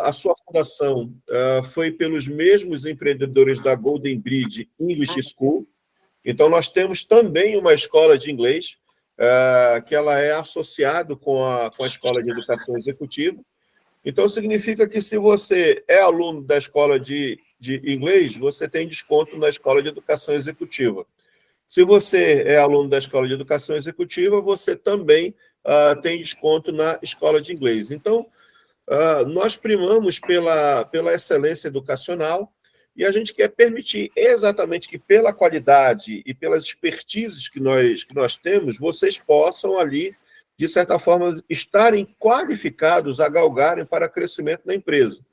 a sua fundação foi pelos mesmos empreendedores da Golden Bridge English School. Então, nós temos também uma escola de inglês, que ela é associada com a Escola de Educação Executiva. Então, significa que se você é aluno da escola de inglês, você tem desconto na Escola de Educação Executiva. Se você é aluno da Escola de Educação Executiva, você também tem desconto na escola de inglês. Então, nós primamos pela excelência educacional e a gente quer permitir exatamente que, pela qualidade e pelas expertises que nós temos, vocês possam ali, de certa forma, estarem qualificados a galgarem para crescimento da empresa.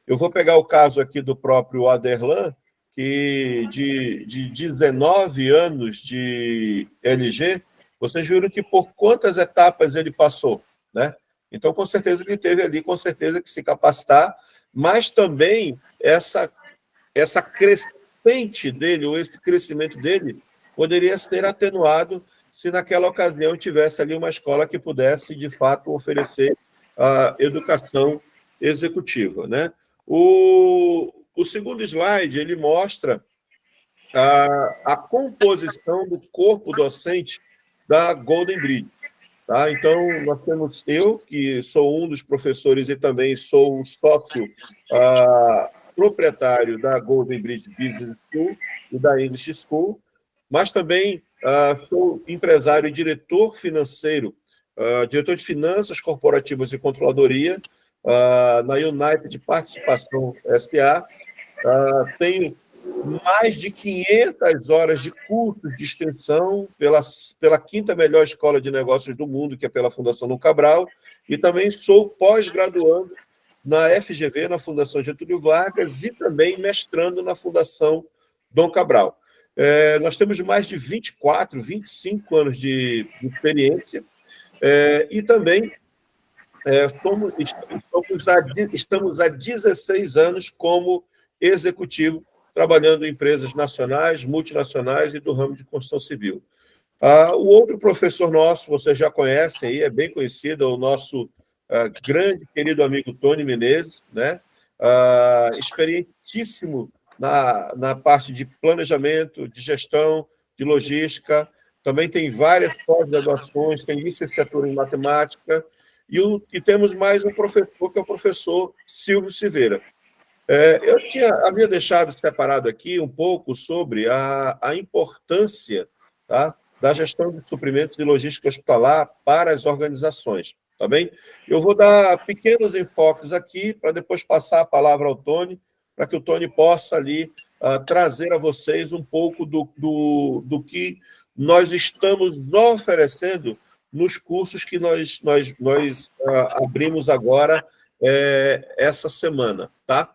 Eu vou pegar o caso aqui do próprio Aderlan, que de 19 anos de LG, vocês viram que por quantas etapas ele passou, né? Então, com certeza, ele teve ali, com certeza, que se capacitar, mas também essa crescente dele, ou esse crescimento dele, poderia ser atenuado se naquela ocasião tivesse ali uma escola que pudesse, de fato, oferecer a educação executiva, né? O segundo slide, ele mostra a composição do corpo docente da Golden Bridge. Tá? Então, nós temos eu, que sou um dos professores e também sou um sócio proprietário da Golden Bridge Business School e da English School, mas também sou empresário e diretor financeiro, diretor de finanças corporativas e controladoria na United Participação S.A. Tenho mais de 500 horas de cursos de extensão pela quinta melhor escola de negócios do mundo, que é pela Fundação Dom Cabral, e também sou pós-graduando na FGV, na Fundação Getúlio Vargas, e também mestrando na Fundação Dom Cabral. Nós temos mais de 24, 25 anos de experiência, e também estamos há 16 anos como executivo, trabalhando em empresas nacionais, multinacionais e do ramo de construção civil. O outro professor nosso, vocês já conhecem, aí, é bem conhecido, é o nosso grande, querido amigo Tony Menezes, né? Experientíssimo na parte de planejamento, de gestão, de logística, também tem várias pós-graduações, tem licenciatura em matemática, e temos mais um professor, que é o professor Silvio Silveira. Eu havia deixado separado aqui um pouco sobre a importância, tá, da gestão de suprimentos e logística hospitalar para as organizações. Tá bem? Eu vou dar pequenos enfoques aqui para depois passar a palavra ao Tony, para que o Tony possa ali trazer a vocês um pouco do que nós estamos oferecendo nos cursos que nós abrimos agora essa semana, tá?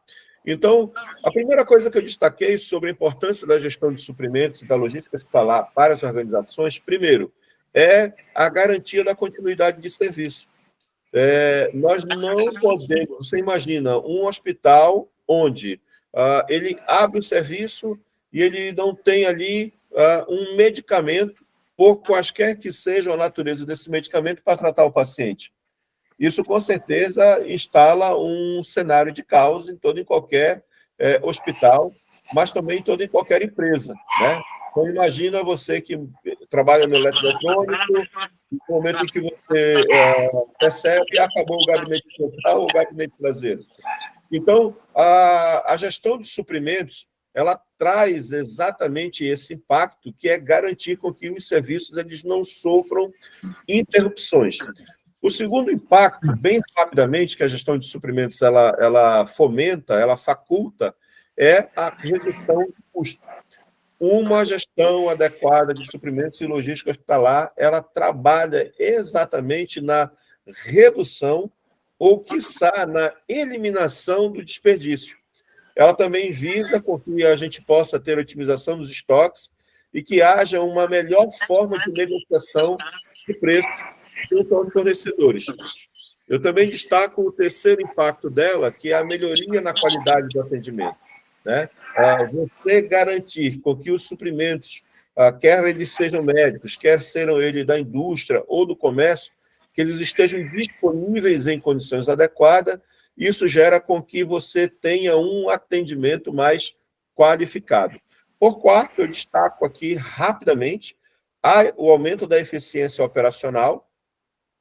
Então, a primeira coisa que eu destaquei sobre a importância da gestão de suprimentos e da logística hospitalar para as organizações, primeiro, é a garantia da continuidade de serviço. Nós não podemos... Você imagina um hospital onde ele abre o serviço e ele não tem ali um medicamento, por quaisquer que seja a natureza desse medicamento, para tratar o paciente. Isso, com certeza, instala um cenário de caos em todo e qualquer hospital, mas também em toda e qualquer empresa, né? Então, imagina você que trabalha no eletroeletrônico, no momento em que você percebe, acabou o gabinete central ou o gabinete traseiro. Então, a gestão de suprimentos, ela traz exatamente esse impacto, que é garantir com que os serviços eles não sofram interrupções. O segundo impacto, bem rapidamente, que a gestão de suprimentos ela fomenta, ela faculta, é a redução de custo. Uma gestão adequada de suprimentos e logística hospitalar, ela trabalha exatamente na redução ou, quiçá, na eliminação do desperdício. Ela também visa com que a gente possa ter otimização dos estoques e que haja uma melhor forma de negociação de preços junto aos fornecedores. Eu também destaco o terceiro impacto dela, que é a melhoria na qualidade do atendimento, né? Você garantir com que os suprimentos, quer eles sejam médicos, quer sejam eles da indústria ou do comércio, que eles estejam disponíveis em condições adequadas isso gera com que você tenha um atendimento mais qualificado. Por quarto, eu destaco aqui rapidamente o aumento da eficiência operacional,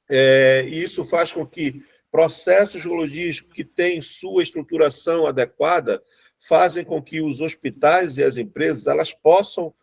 e isso faz com que processos logísticos que têm sua estruturação adequada fazem com que os hospitais e as empresas elas possam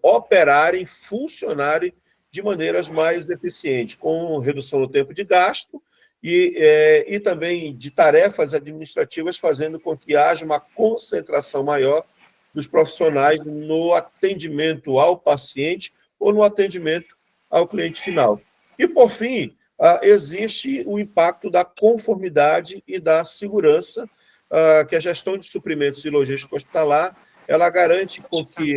operarem, funcionarem de maneiras mais eficientes, com redução no tempo de gasto e também de tarefas administrativas, fazendo com que haja uma concentração maior dos profissionais no atendimento ao paciente ou no atendimento ao cliente final. E, por fim, existe o impacto da conformidade e da segurança, que a gestão de suprimentos e logística hospitalar ela garante com que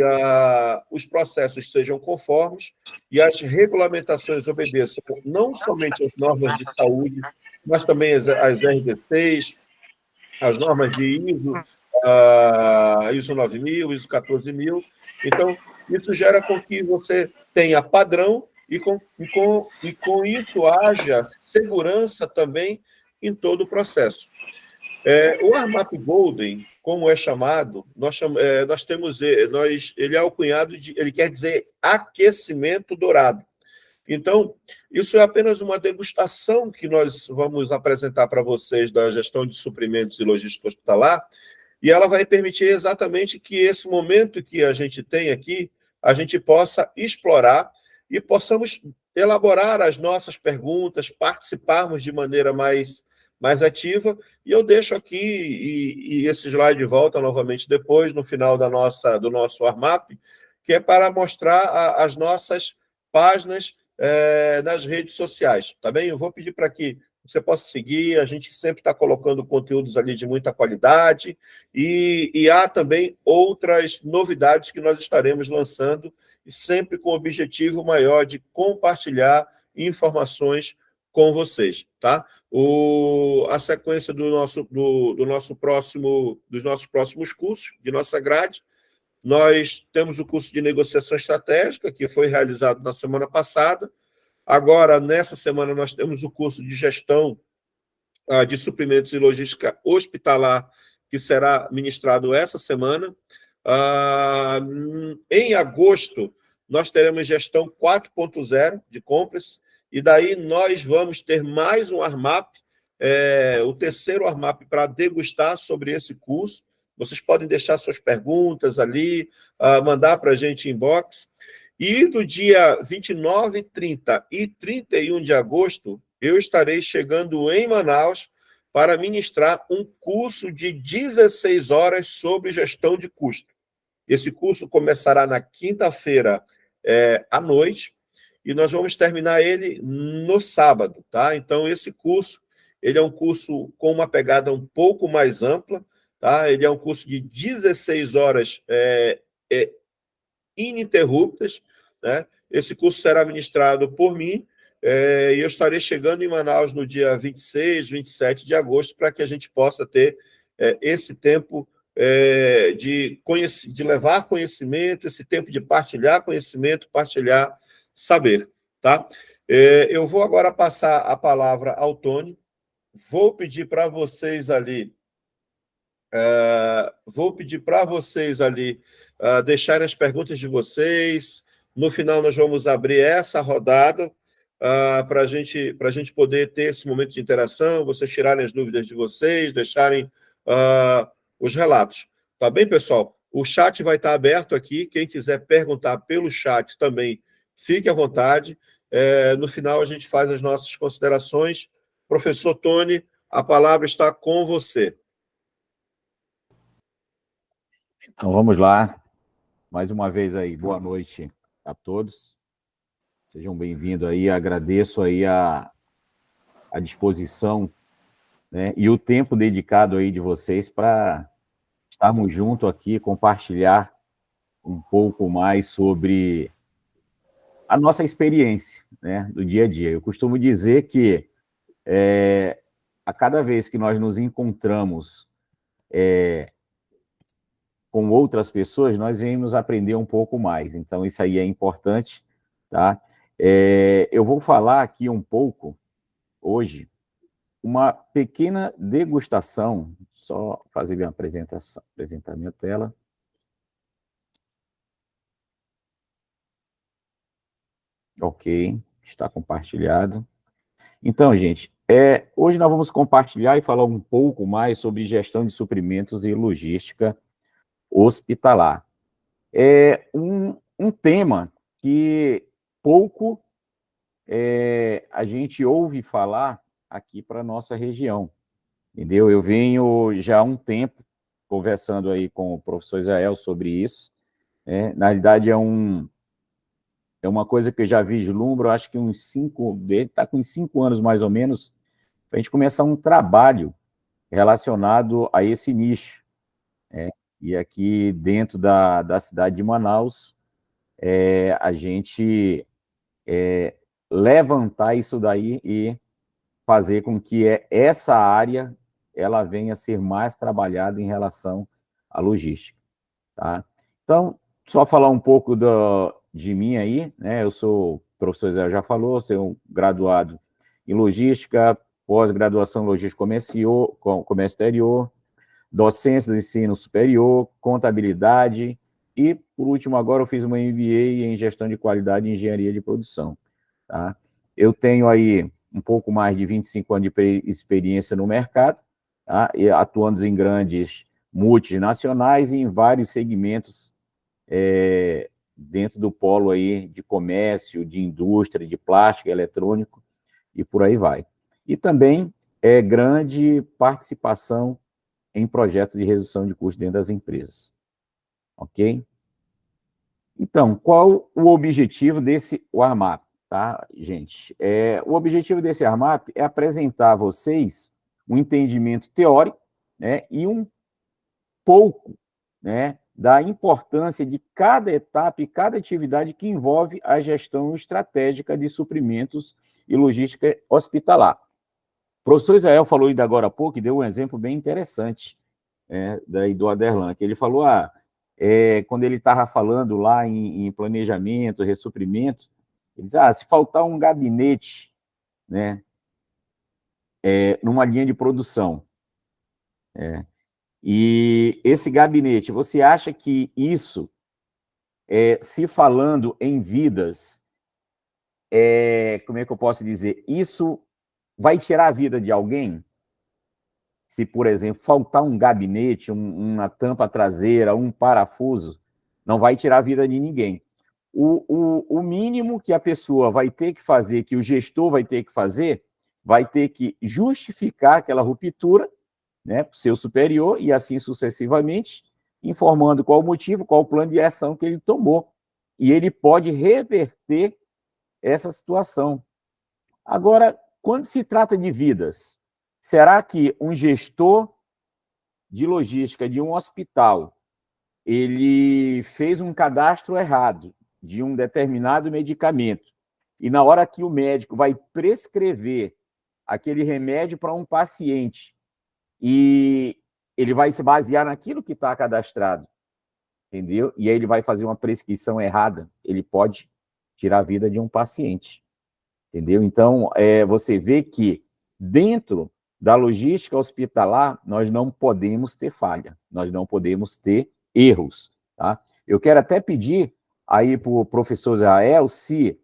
os processos sejam conformes e as regulamentações obedeçam não somente às normas de saúde, mas também as RDCs, as normas de ISO 9000, ISO 14000. Então, isso gera com que você tenha padrão e com isso haja segurança também em todo o processo. O Armap Golden, como é chamado, nós temos, ele é alcunhado ele quer dizer aquecimento dourado. Então, isso é apenas uma degustação que nós vamos apresentar para vocês da gestão de suprimentos e logística hospitalar, e ela vai permitir exatamente que esse momento que a gente tem aqui, a gente possa explorar e possamos elaborar as nossas perguntas, participarmos de maneira mais ativa, e eu deixo aqui, e esse slide volta novamente depois, no final do nosso Armap, que é para mostrar as nossas páginas nas redes sociais, tá bem? Eu vou pedir para que você possa seguir, a gente sempre está colocando conteúdos ali de muita qualidade, e há também outras novidades que nós estaremos lançando, e sempre com o objetivo maior de compartilhar informações com vocês, tá? A sequência dos nossos próximos cursos, de nossa grade, nós temos o curso de negociação estratégica, que foi realizado na semana passada. Agora, nessa semana, nós temos o curso de gestão de suprimentos e logística hospitalar, que será ministrado essa semana. Em agosto, nós teremos gestão 4.0 de compras, e daí nós vamos ter mais um Armap, o terceiro Armap, para degustar sobre esse curso. Vocês podem deixar suas perguntas ali, mandar para a gente inbox. E no dia 29, 30 e 31 de agosto, eu estarei chegando em Manaus para ministrar um curso de 16 horas sobre gestão de custo. Esse curso começará na quinta-feira à noite, e nós vamos terminar ele no sábado, tá? Então, esse curso, ele é um curso com uma pegada um pouco mais ampla, tá? Ele é um curso de 16 horas ininterruptas, né? Esse curso será ministrado por mim, e eu estarei chegando em Manaus no dia 26, 27 de agosto, para que a gente possa ter esse tempo de levar conhecimento, esse tempo de partilhar conhecimento, partilhar saber, tá? Eu vou agora passar a palavra ao Tony, vou pedir para vocês ali deixarem as perguntas de vocês. No final, nós vamos abrir essa rodada para a gente poder ter esse momento de interação, vocês tirarem as dúvidas de vocês, deixarem os relatos. Tá bem, pessoal? O chat vai estar aberto aqui. Quem quiser perguntar pelo chat também, fique à vontade. No final, a gente faz as nossas considerações. Professor Tony, a palavra está com você. Então, vamos lá. Mais uma vez aí, boa noite a todos. Sejam bem-vindos aí. Agradeço aí a disposição, né, e o tempo dedicado aí de vocês para estarmos juntos aqui, compartilhar um pouco mais sobre a nossa experiência, né, do dia a dia. Eu costumo dizer que a cada vez que nós nos encontramos com outras pessoas, nós vamos aprender um pouco mais. Então, isso aí é importante, tá? Eu vou falar aqui um pouco, hoje, uma pequena degustação, só fazer minha apresentação, apresentar minha tela. Ok, está compartilhado. Então, gente, hoje nós vamos compartilhar e falar um pouco mais sobre gestão de suprimentos e logística hospitalar. É um tema que pouco a gente ouve falar aqui para a nossa região, entendeu? Eu venho já há um tempo conversando aí com o professor Israel sobre isso. Na realidade, é uma coisa que eu já vislumbro, acho que está com 5 anos mais ou menos, para a gente começar um trabalho relacionado a esse nicho. E aqui dentro da cidade de Manaus, a gente levantar isso daí e fazer com que essa área ela venha a ser mais trabalhada em relação à logística. Tá? Então, só falar um pouco de mim aí, né? Eu sou, o professor Zé já falou, sou graduado em logística, pós-graduação em logística comércio exterior, docência do ensino superior, contabilidade e, por último, agora eu fiz uma MBA em gestão de qualidade e engenharia de produção. Tá? Eu tenho aí um pouco mais de 25 anos de experiência no mercado, tá? E atuando em grandes multinacionais e em vários segmentos dentro do polo aí de comércio, de indústria, de plástico, eletrônico e por aí vai. E também grande participação em projetos de redução de custos dentro das empresas. Ok? Então, qual o objetivo desse Warmap, tá, gente? O objetivo desse Warmap é apresentar a vocês um entendimento teórico, né, e um pouco, né, da importância de cada etapa e cada atividade que envolve a gestão estratégica de suprimentos e logística hospitalar. O professor Israel falou ainda agora há pouco e deu um exemplo bem interessante, daí do Aderlan, que ele falou, quando ele estava falando lá em planejamento, ressuprimento, ele disse, se faltar um gabinete, né, numa linha de produção, e esse gabinete, você acha que isso, se falando em vidas, como é que eu posso dizer, isso vai tirar a vida de alguém? Se, por exemplo, faltar um gabinete, uma tampa traseira, um parafuso, não vai tirar a vida de ninguém. O mínimo que a pessoa vai ter que fazer, que o gestor vai ter que fazer, vai ter que justificar aquela ruptura, né, para o seu superior e assim sucessivamente, informando qual o motivo, qual o plano de ação que ele tomou. E ele pode reverter essa situação. Agora, quando se trata de vidas, será que um gestor de logística de um hospital, ele fez um cadastro errado de um determinado medicamento, e na hora que o médico vai prescrever aquele remédio para um paciente, e ele vai se basear naquilo que está cadastrado, entendeu? E aí ele vai fazer uma prescrição errada, ele pode tirar a vida de um paciente, entendeu? Então, você vê que dentro da logística hospitalar, nós não podemos ter falha, nós não podemos ter erros, tá? Eu quero até pedir aí para o professor Israel, se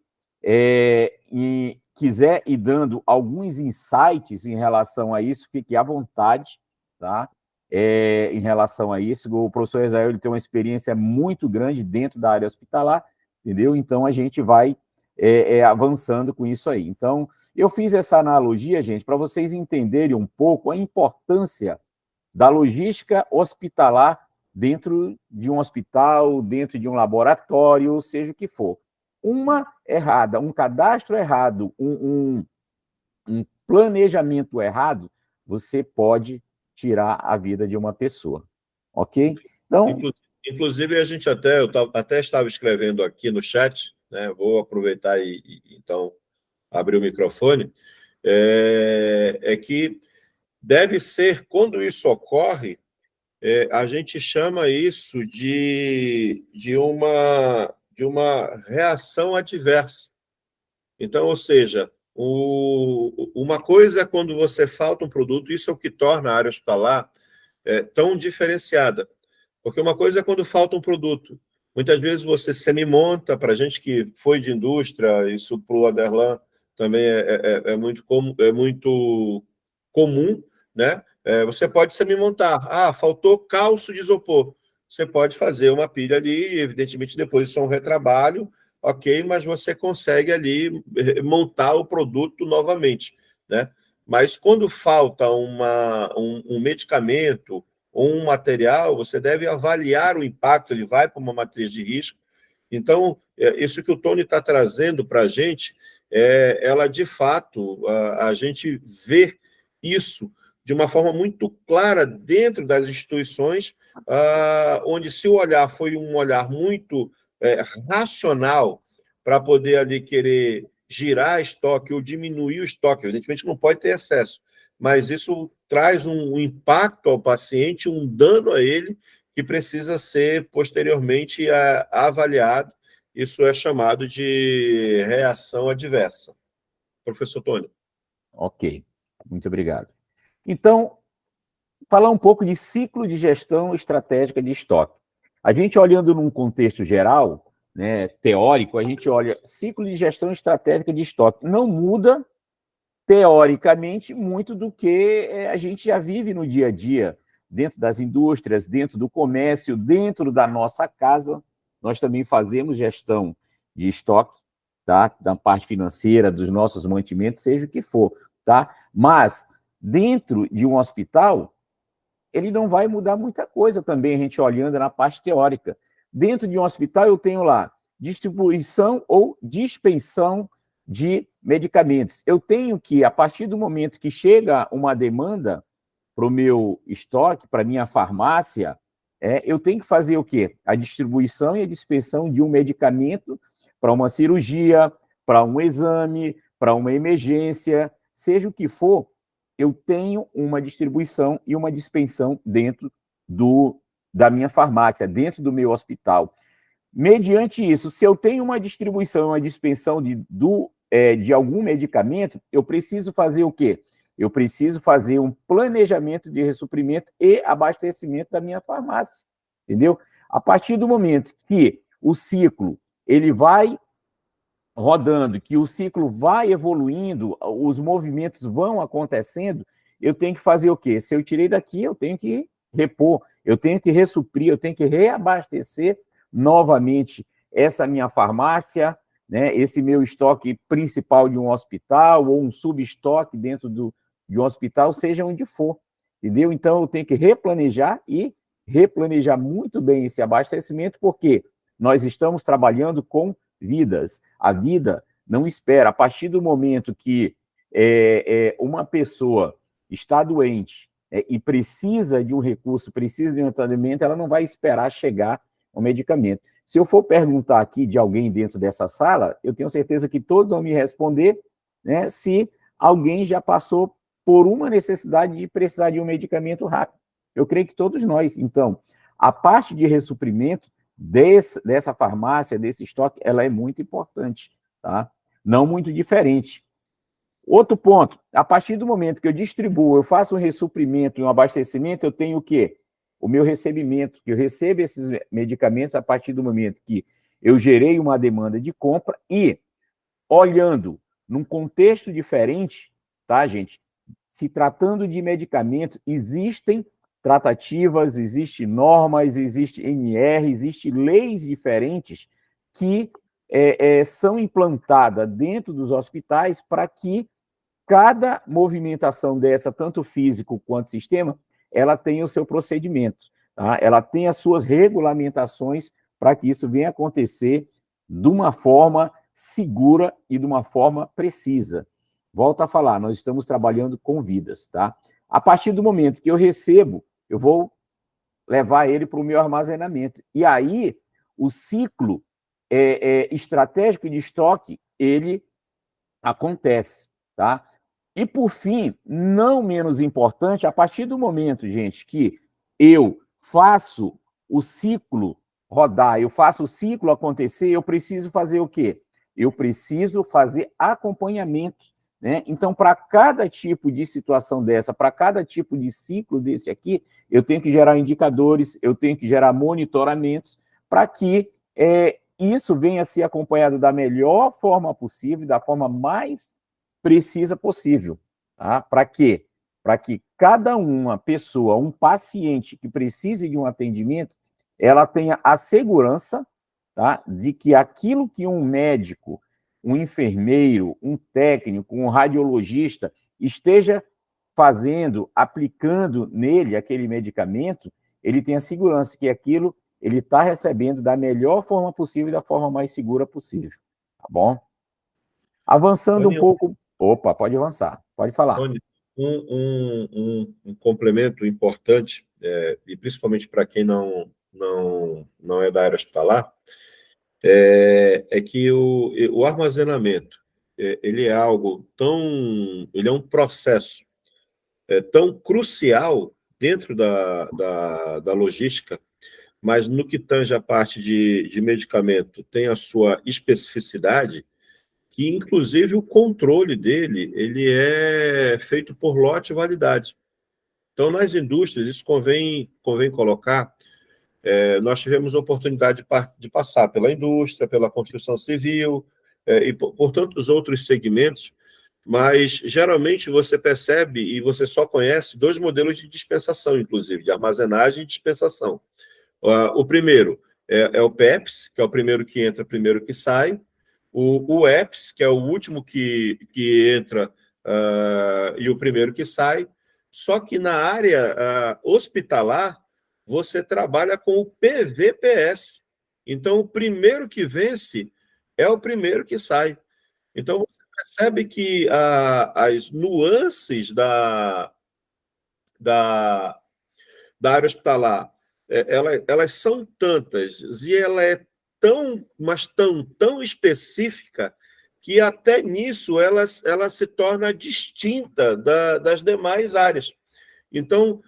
quiser ir dando alguns insights em relação a isso, fique à vontade, tá? Em relação a isso, o professor Israel ele tem uma experiência muito grande dentro da área hospitalar, entendeu? Então, a gente vai avançando com isso aí. Então, eu fiz essa analogia, gente, para vocês entenderem um pouco a importância da logística hospitalar dentro de um hospital, dentro de um laboratório, seja o que for. Uma errada, um cadastro errado, um planejamento errado, você pode tirar a vida de uma pessoa, ok? Então, inclusive a gente eu até estava escrevendo aqui no chat, né? Vou aproveitar então abrir o microfone, que deve ser, quando isso ocorre, a gente chama isso de uma reação adversa. Então, ou seja, Uma coisa é quando você falta um produto, isso é o que torna a área hospitalar tão diferenciada. Porque uma coisa é quando falta um produto. Muitas vezes você semi-monta, para a gente que foi de indústria, isso para o Aderlan também é muito comum, né? Você pode semi-montar. Ah, faltou calço de isopor. Você pode fazer uma pilha ali, evidentemente depois isso é um retrabalho, ok, mas você consegue ali montar o produto novamente, né? Mas quando falta um medicamento ou um material, você deve avaliar o impacto, ele vai para uma matriz de risco. Então, isso que o Tony está trazendo para a gente, ela de fato, a gente vê isso de uma forma muito clara dentro das instituições, onde se o olhar foi um olhar muito racional para poder ali querer girar estoque ou diminuir o estoque, evidentemente não pode ter excesso, mas isso traz um impacto ao paciente, um dano a ele, que precisa ser posteriormente avaliado. Isso é chamado de reação adversa. Professor Tony. Ok, muito obrigado. Então, falar um pouco de ciclo de gestão estratégica de estoque. A gente olhando num contexto geral, né, teórico, a gente olha ciclo de gestão estratégica de estoque. Não muda, teoricamente, muito do que a gente já vive no dia a dia, dentro das indústrias, dentro do comércio, dentro da nossa casa. Nós também fazemos gestão de estoque, tá? Da parte financeira, dos nossos mantimentos, seja o que for, tá? Mas, dentro de um hospital, ele não vai mudar muita coisa também, a gente olhando na parte teórica. Dentro de um hospital, eu tenho lá distribuição ou dispensão de medicamentos. Eu tenho que, a partir do momento que chega uma demanda para o meu estoque, para a minha farmácia, eu tenho que fazer o quê? A distribuição e a dispensão de um medicamento para uma cirurgia, para um exame, para uma emergência, seja o que for, eu tenho uma distribuição e uma dispensão dentro da minha farmácia, dentro do meu hospital. Mediante isso, se eu tenho uma distribuição, uma dispensão de algum medicamento, eu preciso fazer o quê? Eu preciso fazer um planejamento de ressuprimento e abastecimento da minha farmácia, entendeu? A partir do momento que o ciclo ele vai rodando, que o ciclo vai evoluindo, os movimentos vão acontecendo, eu tenho que fazer o quê? Se eu tirei daqui, eu tenho que repor, eu tenho que ressuprir, eu tenho que reabastecer novamente essa minha farmácia, né, esse meu estoque principal de um hospital ou um subestoque dentro de um hospital, seja onde for, entendeu? Então, eu tenho que replanejar e replanejar muito bem esse abastecimento, porque nós estamos trabalhando com vidas. A vida não espera. A partir do momento que uma pessoa está doente e precisa de um recurso, precisa de um tratamento, ela não vai esperar chegar o medicamento. Se eu for perguntar aqui de alguém dentro dessa sala, eu tenho certeza que todos vão me responder, né, se alguém já passou por uma necessidade de precisar de um medicamento rápido. Eu creio que todos nós. Então, a parte de ressuprimento dessa farmácia, desse estoque, ela é muito importante, tá? Não muito diferente. Outro ponto, a partir do momento que eu distribuo, eu faço um ressuprimento e um abastecimento, eu tenho o quê? O meu recebimento, que eu recebo esses medicamentos a partir do momento que eu gerei uma demanda de compra e, olhando num contexto diferente, tá, gente? Se tratando de medicamentos, existem tratativas, existem normas, existe NR, existem leis diferentes que são implantadas dentro dos hospitais para que cada movimentação dessa, tanto físico quanto sistema, ela tem o seu procedimento, tá? Ela tem as suas regulamentações para que isso venha acontecer de uma forma segura e de uma forma precisa. Volto a falar, nós estamos trabalhando com vidas, tá? A partir do momento que eu recebo, eu vou levar ele para o meu armazenamento. E aí, o ciclo estratégico de estoque, ele acontece, tá? E, por fim, não menos importante, a partir do momento, gente, que eu faço o ciclo rodar, eu faço o ciclo acontecer, eu preciso fazer o quê? Eu preciso fazer acompanhamento né? Então, para cada tipo de situação dessa, para cada tipo de ciclo desse aqui, eu tenho que gerar indicadores, eu tenho que gerar monitoramentos para que isso venha a ser acompanhado da melhor forma possível, da forma mais precisa possível. Tá? Para quê? Para que cada uma pessoa, um paciente que precise de um atendimento, ela tenha a segurança, tá, de que aquilo que um médico, um enfermeiro, um técnico, um radiologista esteja fazendo, aplicando nele aquele medicamento, ele tenha segurança que aquilo ele está recebendo da melhor forma possível e da forma mais segura possível. Tá bom? Avançando um pouco... Opa, pode avançar, pode falar. Tony, um complemento importante, e principalmente para quem não é da área hospitalar, é que o armazenamento, ele é algo ele é um processo tão crucial dentro da logística, mas no que tange a parte de medicamento tem a sua especificidade, que inclusive o controle dele ele é feito por lote e validade. Então, nas indústrias, isso convém colocar. Nós tivemos a oportunidade de passar pela indústria, pela construção civil, e por tantos outros segmentos, mas geralmente você percebe e você só conhece 2 modelos de dispensação, inclusive, de armazenagem e dispensação. O primeiro é o PEPS, que é o primeiro que entra, primeiro que sai. O EPS, que é o último que entra e o primeiro que sai. Só que na área hospitalar, você trabalha com o PVPS. Então, o primeiro que vence é o primeiro que sai. Então, você percebe que as nuances da área hospitalar, elas são tantas, e ela é mas tão específica, que até nisso ela se torna distinta das demais áreas. Então,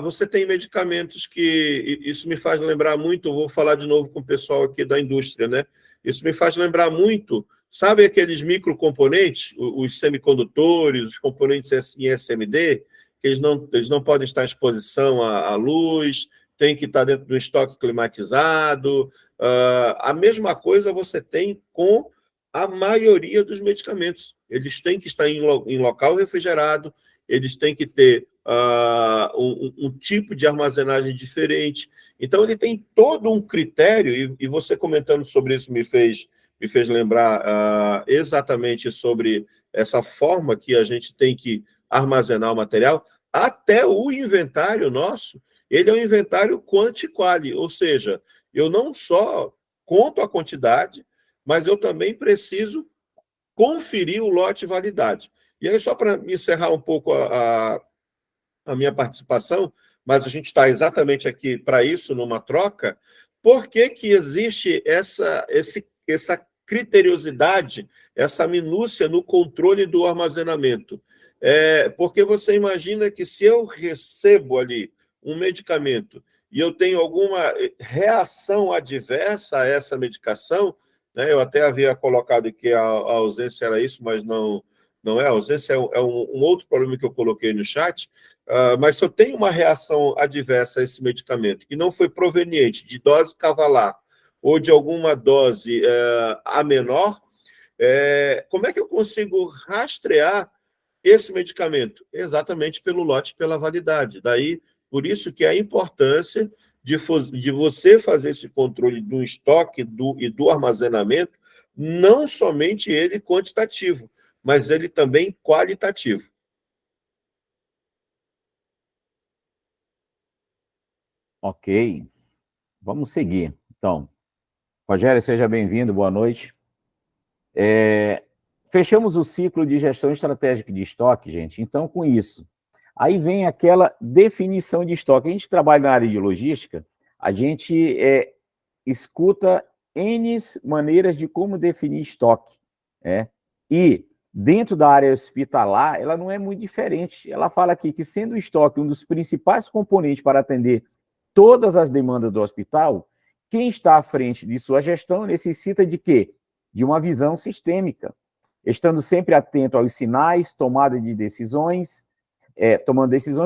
você tem medicamentos que... Isso me faz lembrar muito, vou falar de novo com o pessoal aqui da indústria, né? Isso me faz lembrar muito, sabe aqueles microcomponentes, os semicondutores, os componentes em SMD, que eles não podem estar em exposição à luz, tem que estar dentro de um estoque climatizado. A mesma coisa você tem com a maioria dos medicamentos. Eles têm que estar em local refrigerado, eles têm que ter um tipo de armazenagem diferente. Então, ele tem todo um critério, e você comentando sobre isso me fez lembrar exatamente sobre essa forma que a gente tem que armazenar o material. Até o inventário nosso, ele é um inventário quanti-quali, ou seja, eu não só conto a quantidade, mas eu também preciso conferir o lote e validade. E aí, só para encerrar um pouco a minha participação, mas a gente está exatamente aqui para isso, numa troca, por que existe essa criteriosidade, essa minúcia no controle do armazenamento? Porque você imagina que se eu recebo ali um medicamento e eu tenho alguma reação adversa a essa medicação, né? Eu até havia colocado que a ausência era isso, mas não é. A ausência é um outro problema que eu coloquei no chat. Mas se eu tenho uma reação adversa a esse medicamento que não foi proveniente de dose cavalar ou de alguma dose a menor, como é que eu consigo rastrear esse medicamento? Exatamente pelo lote e pela validade. Daí, por isso que a importância de você fazer esse controle do estoque e do armazenamento, não somente ele quantitativo, mas ele também qualitativo. Ok, vamos seguir. Então, Rogério, seja bem-vindo, boa noite. Fechamos o ciclo de gestão estratégica de estoque, gente. Então, com isso, aí vem aquela definição de estoque. A gente trabalha na área de logística, a gente escuta N maneiras de como definir estoque. E, dentro da área hospitalar, ela não é muito diferente. Ela fala aqui que, sendo o estoque um dos principais componentes para atender todas as demandas do hospital, quem está à frente de sua gestão necessita de quê? De uma visão sistêmica. estando sempre atento aos sinais, tomando decisões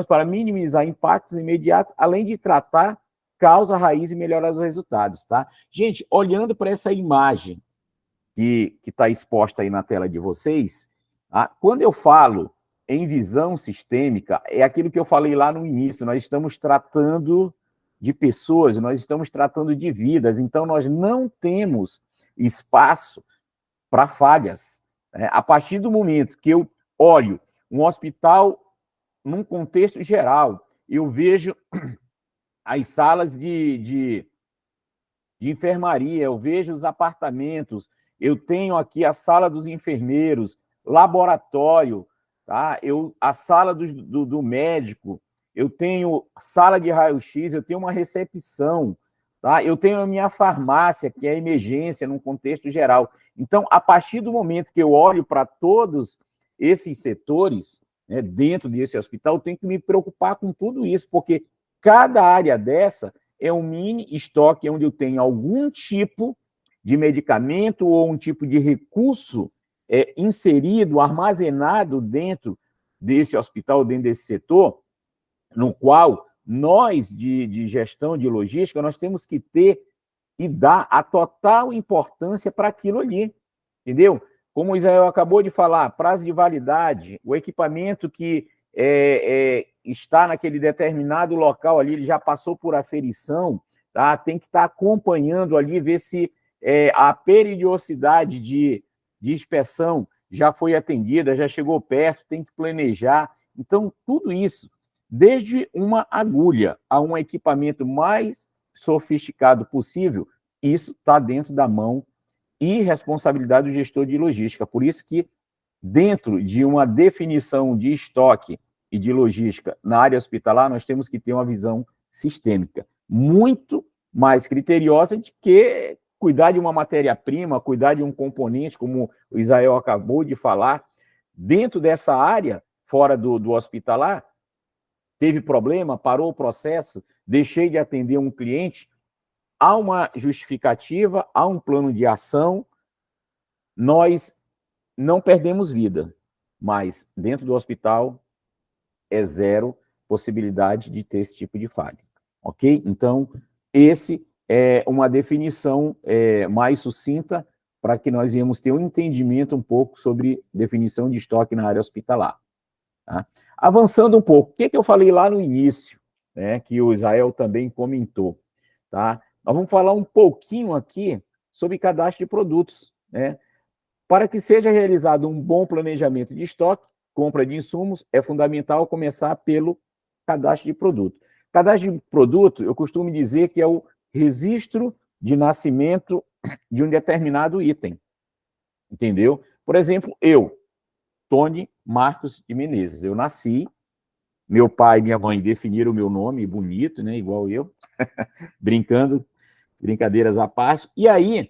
para minimizar impactos imediatos, além de tratar causa raiz e melhorar os resultados, tá? Gente, olhando para essa imagem que está exposta aí na tela de vocês, tá? Quando eu falo em visão sistêmica, é aquilo que eu falei lá no início, nós estamos tratando de pessoas, nós estamos tratando de vidas, então nós não temos espaço para falhas. A partir do momento que eu olho um hospital num contexto geral, eu vejo as salas de enfermaria, eu vejo os apartamentos, eu tenho aqui a sala dos enfermeiros, laboratório, tá? A sala do médico, eu tenho sala de raio-x, eu tenho uma recepção, tá? Eu tenho a minha farmácia, que é a emergência, num contexto geral. Então, a partir do momento que eu olho para todos esses setores, né, dentro desse hospital, eu tenho que me preocupar com tudo isso, porque cada área dessa é um mini estoque onde eu tenho algum tipo de medicamento ou um tipo de recurso inserido, armazenado dentro desse hospital, dentro desse setor, no qual nós, de gestão de logística, nós temos que ter e dar a total importância para aquilo ali, entendeu? Como o Israel acabou de falar, prazo de validade, o equipamento que está naquele determinado local ali, ele já passou por aferição, tá? Tem que estar acompanhando ali, ver se a periodicidade de inspeção já foi atendida, já chegou perto, tem que planejar. Então, tudo isso, desde uma agulha a um equipamento mais sofisticado possível, isso está dentro da mão e responsabilidade do gestor de logística. Por isso que, dentro de uma definição de estoque e de logística na área hospitalar, nós temos que ter uma visão sistêmica, muito mais criteriosa de que cuidar de uma matéria-prima, cuidar de um componente, como o Israel acabou de falar, dentro dessa área, fora do hospitalar, teve problema, parou o processo, deixei de atender um cliente, há uma justificativa, há um plano de ação, nós não perdemos vida, mas dentro do hospital é zero possibilidade de ter esse tipo de falha, ok? Então, esse é uma definição mais sucinta para que nós venhamos ter um entendimento um pouco sobre definição de estoque na área hospitalar. Tá? Avançando um pouco, o que eu falei lá no início, né, que o Israel também comentou, tá? Nós vamos falar um pouquinho aqui sobre cadastro de produtos, né? Para que seja realizado um bom planejamento de estoque, compra de insumos, é fundamental começar pelo cadastro de produto. Cadastro de produto, eu costumo dizer que é o registro de nascimento de um determinado item, entendeu? Por exemplo, Tony Marcos de Menezes, eu nasci, meu pai e minha mãe definiram o meu nome, bonito, né, igual eu, brincando, brincadeiras à parte, e aí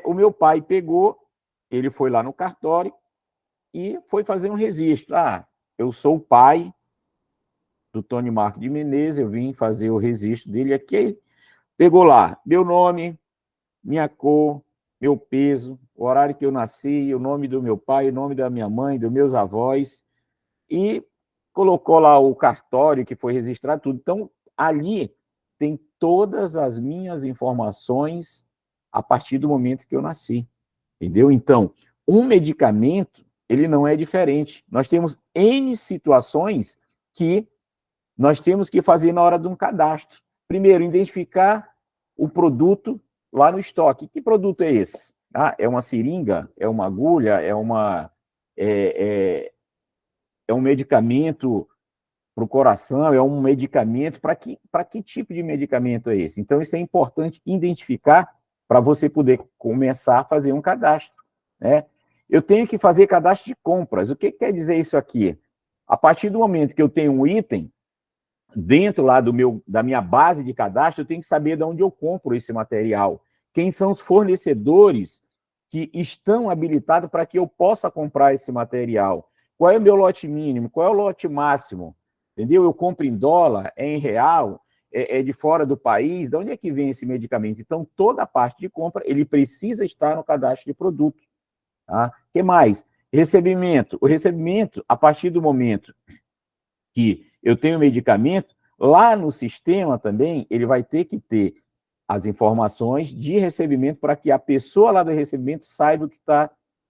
o meu pai pegou, ele foi lá no cartório e foi fazer um registro. Eu sou o pai do Tony Marcos de Menezes, eu vim fazer o registro dele aqui, pegou lá meu nome, minha cor, meu peso, o horário que eu nasci, o nome do meu pai, o nome da minha mãe, dos meus avós, e colocou lá o cartório que foi registrado, tudo. Então, ali tem todas as minhas informações a partir do momento que eu nasci, entendeu? Então, um medicamento, ele não é diferente. Nós temos N situações que nós temos que fazer na hora de um cadastro. Primeiro, identificar o produto lá no estoque. Que produto é esse? É uma seringa? É uma agulha? É um medicamento para o coração? É um medicamento? Para que tipo de medicamento é esse? Então, isso é importante identificar para você poder começar a fazer um cadastro, né? Eu tenho que fazer cadastro de compras. O que quer dizer isso aqui? A partir do momento que eu tenho um item, dentro lá da minha base de cadastro, eu tenho que saber de onde eu compro esse material. Quem são os fornecedores que estão habilitados para que eu possa comprar esse material? Qual é o meu lote mínimo? Qual é o lote máximo? Entendeu? Eu compro em dólar, é em real, é de fora do país? De onde é que vem esse medicamento? Então, toda a parte de compra, ele precisa estar no cadastro de produto. Tá? O que mais? Recebimento. O recebimento, a partir do momento que eu tenho o medicamento, lá no sistema também, ele vai ter que ter as informações de recebimento para que a pessoa lá do recebimento saiba o que está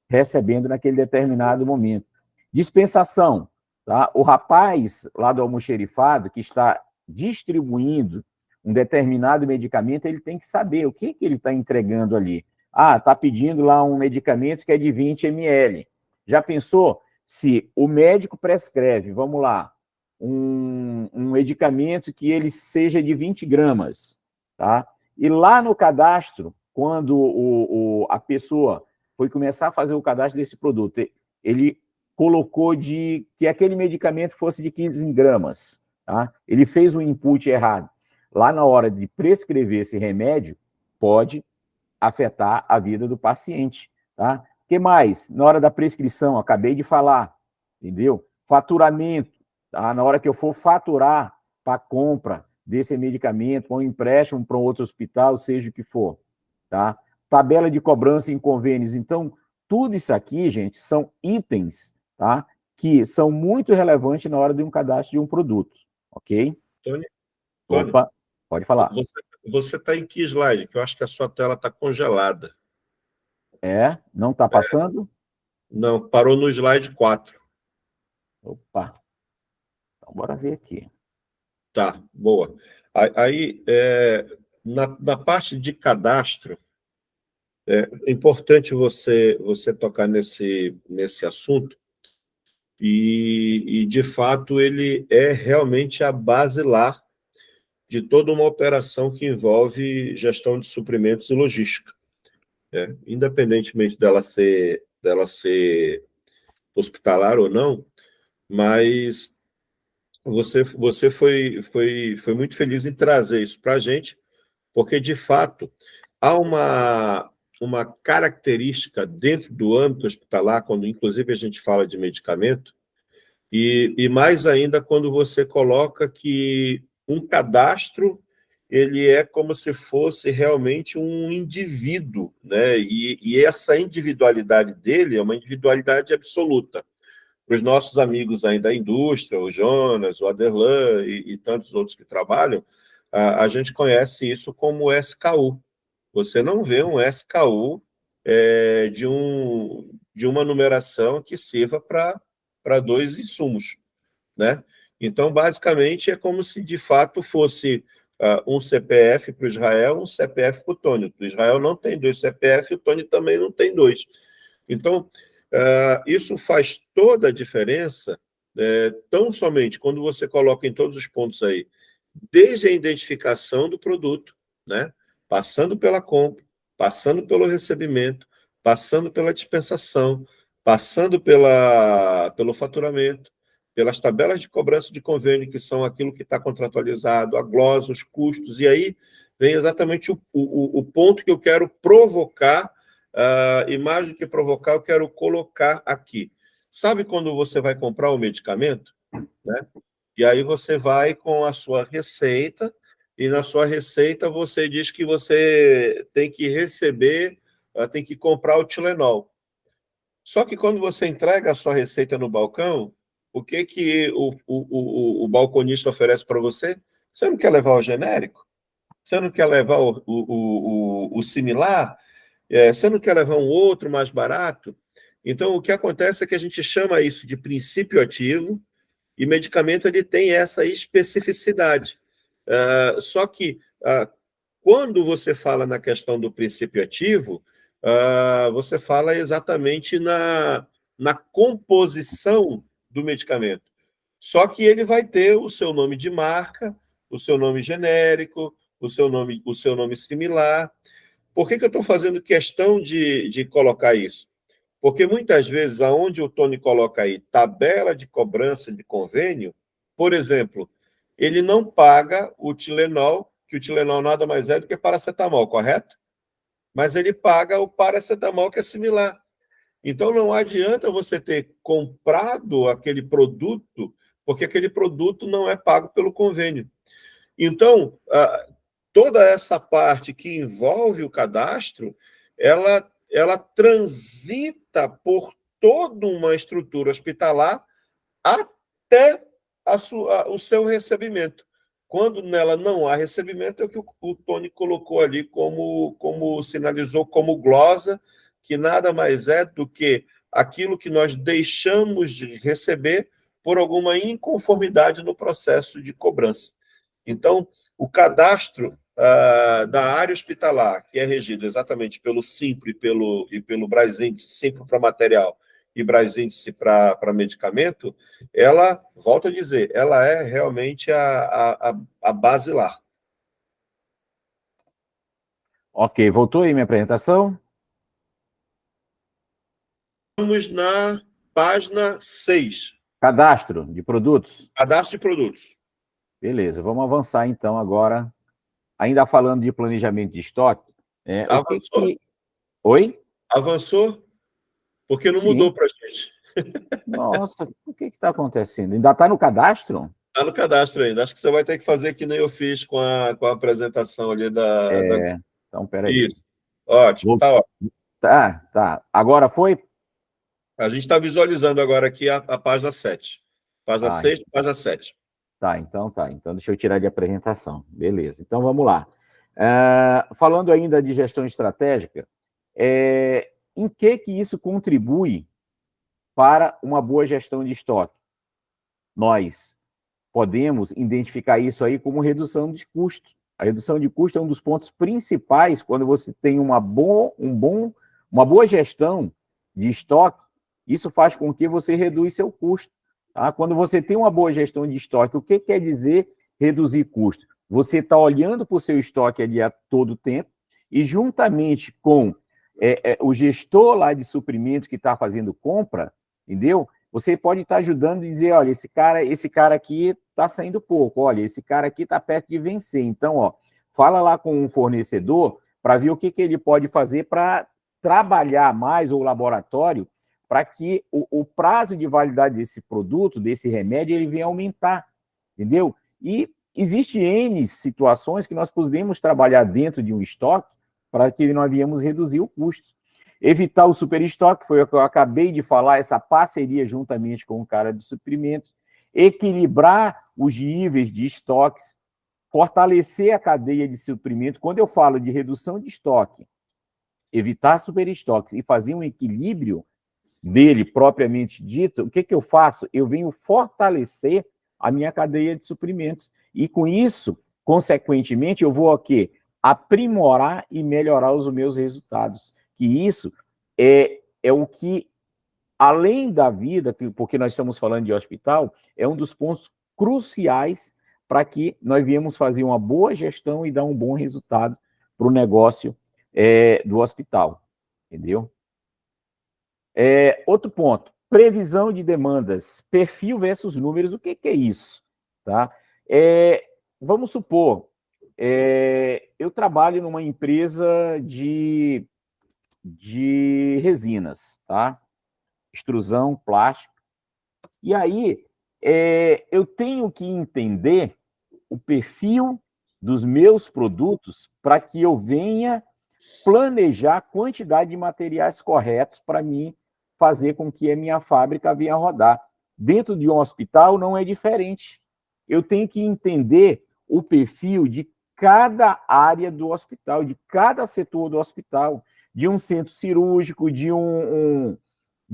recebendo naquele determinado momento. Dispensação. Tá? O rapaz lá do almoxerifado que está distribuindo um determinado medicamento, ele tem que saber o que ele está entregando ali. Ah, está pedindo lá um medicamento que é de 20 ml. Já pensou se o médico prescreve, vamos lá, um medicamento que ele seja de 20 gramas, tá? E lá no cadastro, quando a pessoa foi começar a fazer o cadastro desse produto, ele colocou que aquele medicamento fosse de 15 gramas, tá? Ele fez um input errado. Lá na hora de prescrever esse remédio, pode afetar a vida do paciente, tá? O que mais? Na hora da prescrição, acabei de falar, entendeu? Faturamento, tá? Na hora que eu for faturar para compra desse medicamento, para um empréstimo para um outro hospital, seja o que for, tá? Tabela de cobrança em convênios. Então, tudo isso aqui, gente, são itens, tá? Que são muito relevantes na hora de um cadastro de um produto, ok? Tony, Opa, pode falar. Você está em que slide? Que eu acho que a sua tela está congelada. Não está passando? Não, parou no slide 4. Opa, então bora ver aqui. Tá, boa. Aí, na parte de cadastro, é importante você tocar nesse assunto, e, de fato, ele é realmente a basilar de toda uma operação que envolve gestão de suprimentos e logística. Independentemente dela ser hospitalar ou não, mas você foi muito feliz em trazer isso para a gente, porque, de fato, há uma característica dentro do âmbito hospitalar, quando, inclusive, a gente fala de medicamento, e mais ainda quando você coloca que um cadastro ele é como se fosse realmente um indivíduo, né? E essa individualidade dele é uma individualidade absoluta. Para os nossos amigos aí da indústria, o Jonas, o Aderlan e tantos outros que trabalham, a gente conhece isso como SKU. Você não vê um SKU de uma numeração que sirva para dois insumos, né? Então, basicamente, é como se de fato fosse um CPF para o Israel, um CPF para o Tony. O Israel não tem 2 CPF, o Tony também não tem 2. Então, isso faz toda a diferença, tão somente quando você coloca em todos os pontos aí, desde a identificação do produto, né? Passando pela compra, passando pelo recebimento, passando pela dispensação, passando pelo faturamento, pelas tabelas de cobrança de convênio, que são aquilo que está contratualizado, a glosa, os custos, e aí vem exatamente o ponto que eu quero provocar, e mais do que provocar, eu quero colocar aqui. Sabe quando você vai comprar o medicamento, né? E aí você vai com a sua receita, e na sua receita você diz que você tem que receber, tem que comprar o Tilenol. Só que quando você entrega a sua receita no balcão, o que o balconista oferece para você? Você não quer levar o genérico? Você não quer levar o similar? Você não quer levar um outro mais barato? Então, o que acontece é que a gente chama isso de princípio ativo, e medicamento ele tem essa especificidade. Só que, quando você fala na questão do princípio ativo, você fala exatamente na composição do medicamento. Só que ele vai ter o seu nome de marca, o seu nome genérico, o seu nome similar. Por que eu estou fazendo questão de colocar isso? Porque muitas vezes, aonde o Tony coloca aí tabela de cobrança de convênio, por exemplo, ele não paga o Tilenol, que o Tilenol nada mais é do que paracetamol, correto? Mas ele paga o paracetamol, que é similar. Então, não adianta você ter comprado aquele produto, porque aquele produto não é pago pelo convênio. Então, toda essa parte que envolve o cadastro, ela transita transita por toda uma estrutura hospitalar até o seu recebimento. Quando nela não há recebimento, é o que o Tony colocou ali como sinalizou como glosa, que nada mais é do que aquilo que nós deixamos de receber por alguma inconformidade no processo de cobrança. Então, o cadastro da área hospitalar, que é regido exatamente pelo Simpro e pelo Brasíndice, Simpro para material e Brasíndice para medicamento, ela, volto a dizer, ela é realmente a basilar. Ok, voltou aí minha apresentação? Estamos na página 6. Cadastro de produtos. Cadastro de produtos. Beleza, vamos avançar então agora. Ainda falando de planejamento de estoque, o que Avançou? que... Oi? Avançou? Porque não Sim. mudou para a gente. Nossa, o que está acontecendo? Ainda está no cadastro? Está no cadastro ainda. Acho que você vai ter que fazer que nem eu fiz com a apresentação ali da... Então, peraí. Isso. Ótimo, tá ótimo. Tá. Agora foi? A gente está visualizando agora aqui a página 7. Página 6, página 7. Então Então, deixa eu tirar de apresentação. Beleza. Então, vamos lá. Falando ainda de gestão estratégica, em que isso contribui para uma boa gestão de estoque? Nós podemos identificar isso aí como redução de custo. A redução de custo é um dos pontos principais quando você tem uma boa gestão de estoque. Isso faz com que você reduz seu custo. Tá? Quando você tem uma boa gestão de estoque, o que quer dizer reduzir custo? Você está olhando para o seu estoque ali a todo tempo e, juntamente com o gestor lá de suprimento que está fazendo compra, entendeu? Você pode estar ajudando e dizer, olha, esse cara aqui está saindo pouco, olha, esse cara aqui está perto de vencer. Então, fala lá com um fornecedor para ver o que ele pode fazer para trabalhar mais, ou o laboratório, para que o prazo de validade desse produto, desse remédio, ele venha aumentar, entendeu? E existem N situações que nós podemos trabalhar dentro de um estoque para que nós venhamos reduzir o custo. Evitar o superestoque, foi o que eu acabei de falar, essa parceria juntamente com o cara de suprimentos, equilibrar os níveis de estoques, fortalecer a cadeia de suprimento. Quando eu falo de redução de estoque, evitar superestoques e fazer um equilíbrio dele propriamente dito, o que eu faço? Eu venho fortalecer a minha cadeia de suprimentos. E com isso, consequentemente, eu vou aqui aprimorar e melhorar os meus resultados. Que isso é o que, além da vida, porque nós estamos falando de hospital, é um dos pontos cruciais para que nós viemos fazer uma boa gestão e dar um bom resultado para o negócio do hospital, entendeu? Outro ponto, previsão de demandas, perfil versus números, o que é isso? Tá? Vamos supor, eu trabalho numa empresa de resinas, tá? Extrusão, plástico. E aí, eu tenho que entender o perfil dos meus produtos para que eu venha planejar a quantidade de materiais corretos para mim fazer com que a minha fábrica venha rodar. Dentro de um hospital não é diferente. Eu tenho que entender o perfil de cada área do hospital, de cada setor do hospital, de um centro cirúrgico, de um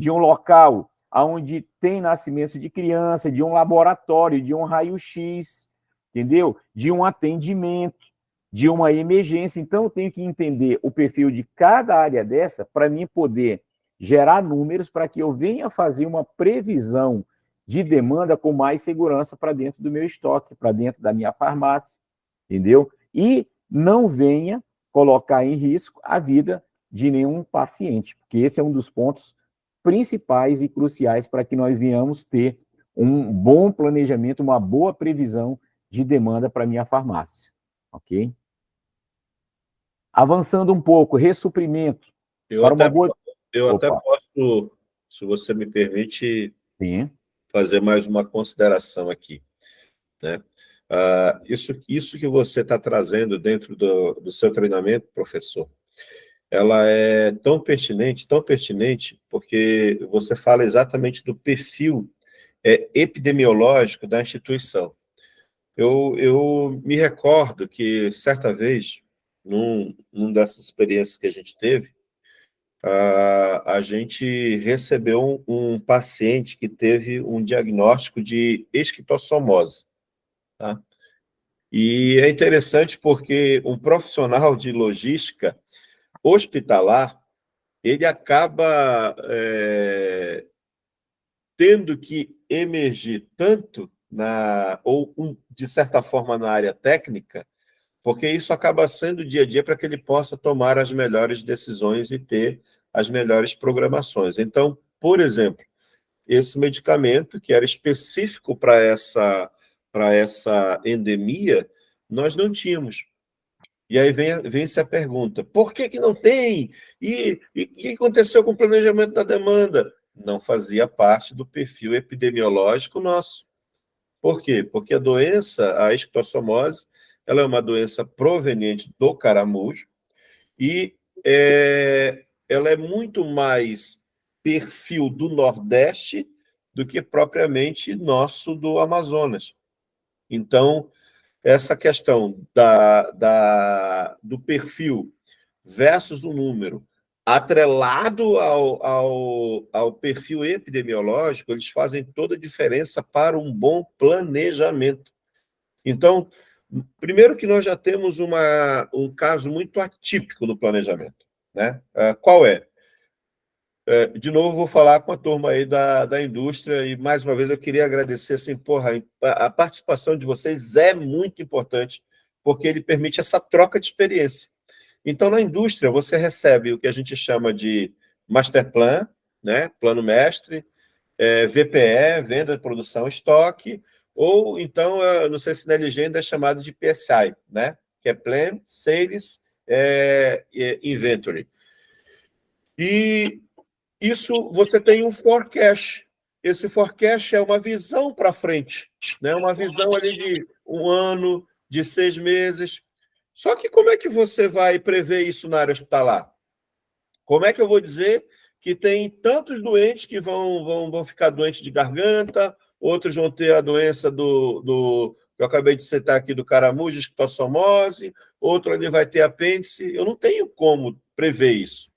local onde tem nascimento de criança, de um laboratório, de um raio-x, entendeu? De um atendimento, de uma emergência. Então, eu tenho que entender o perfil de cada área dessa para mim poder gerar números para que eu venha fazer uma previsão de demanda com mais segurança para dentro do meu estoque, para dentro da minha farmácia, entendeu? E não venha colocar em risco a vida de nenhum paciente, porque esse é um dos pontos principais e cruciais para que nós venhamos ter um bom planejamento, uma boa previsão de demanda para a minha farmácia, ok? Avançando um pouco, ressuprimento. Eu até posso, se você me permite, Sim. fazer mais uma consideração aqui, né? Isso que você está trazendo dentro do seu treinamento, professor, ela é tão pertinente, porque você fala exatamente do perfil epidemiológico da instituição. Eu me recordo que, certa vez, num dessas experiências que a gente teve, a gente recebeu um paciente que teve um diagnóstico de esquistossomose, tá? E é interessante porque um profissional de logística hospitalar, ele acaba tendo que emergir tanto de certa forma, na área técnica, porque isso acaba sendo o dia a dia para que ele possa tomar as melhores decisões e ter as melhores programações. Então, por exemplo, esse medicamento, que era específico para essa endemia, nós não tínhamos. E aí vem-se a pergunta, por que não tem? E o que aconteceu com o planejamento da demanda? Não fazia parte do perfil epidemiológico nosso. Por quê? Porque a doença, a esquistossomose, ela é uma doença proveniente do caramujo e ela é muito mais perfil do Nordeste do que propriamente nosso do Amazonas. Então, essa questão do perfil versus o número, atrelado ao perfil epidemiológico, eles fazem toda a diferença para um bom planejamento. Então, primeiro que nós já temos um caso muito atípico no planejamento, né? Qual é? De novo, vou falar com a turma aí da indústria e, mais uma vez, eu queria agradecer, assim, a participação de vocês é muito importante, porque ele permite essa troca de experiência. Então, na indústria, você recebe o que a gente chama de master plan, né? Plano mestre, VPE, venda, produção, estoque, ou então, não sei se na legenda é chamado de PSI, né? Que é Plan, Sales, Inventory. E isso você tem um forecast. Esse forecast é uma visão para frente, né? Uma visão ali de um ano, de 6 meses. Só que como é que você vai prever isso na área hospitalar? Como é que eu vou dizer que tem tantos doentes que vão ficar doentes de garganta, outros vão ter a doença que eu acabei de citar aqui, do caramujo, esquistossomose, outro ali vai ter apêndice. Eu não tenho como prever isso.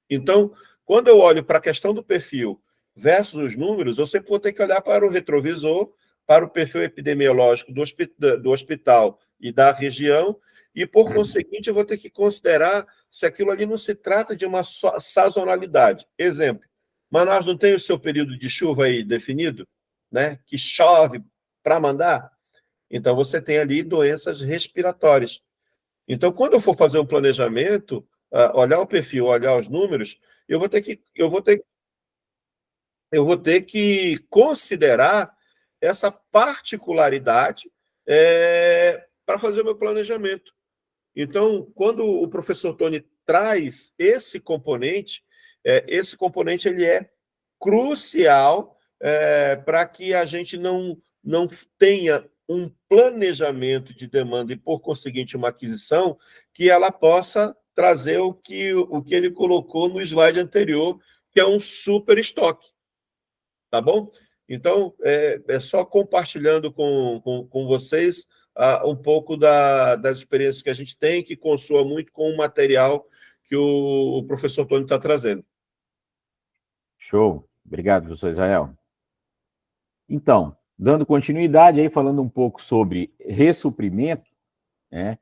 Então, quando eu olho para a questão do perfil versus os números, eu sempre vou ter que olhar para o retrovisor, para o perfil epidemiológico do hospital e da região, e, por conseguinte, eu vou ter que considerar se aquilo ali não se trata de uma sazonalidade. Exemplo, Manaus não tem o seu período de chuva aí definido, né? Que chove para mandar? Então, você tem ali doenças respiratórias. Então, quando eu for fazer um planejamento, olhar o perfil, olhar os números, eu vou ter que considerar essa particularidade para fazer o meu planejamento. Então, quando o professor Tony traz esse componente ele é crucial para que a gente não tenha um planejamento de demanda e, por conseguinte, uma aquisição que ela possa trazer o que ele colocou no slide anterior, que é um super estoque. Tá bom? Então, é só compartilhando com vocês um pouco das experiências que a gente tem, que consoa muito com o material que o professor Tony está trazendo. Show. Obrigado, professor Israel. Então, dando continuidade aí, falando um pouco sobre ressuprimento, né?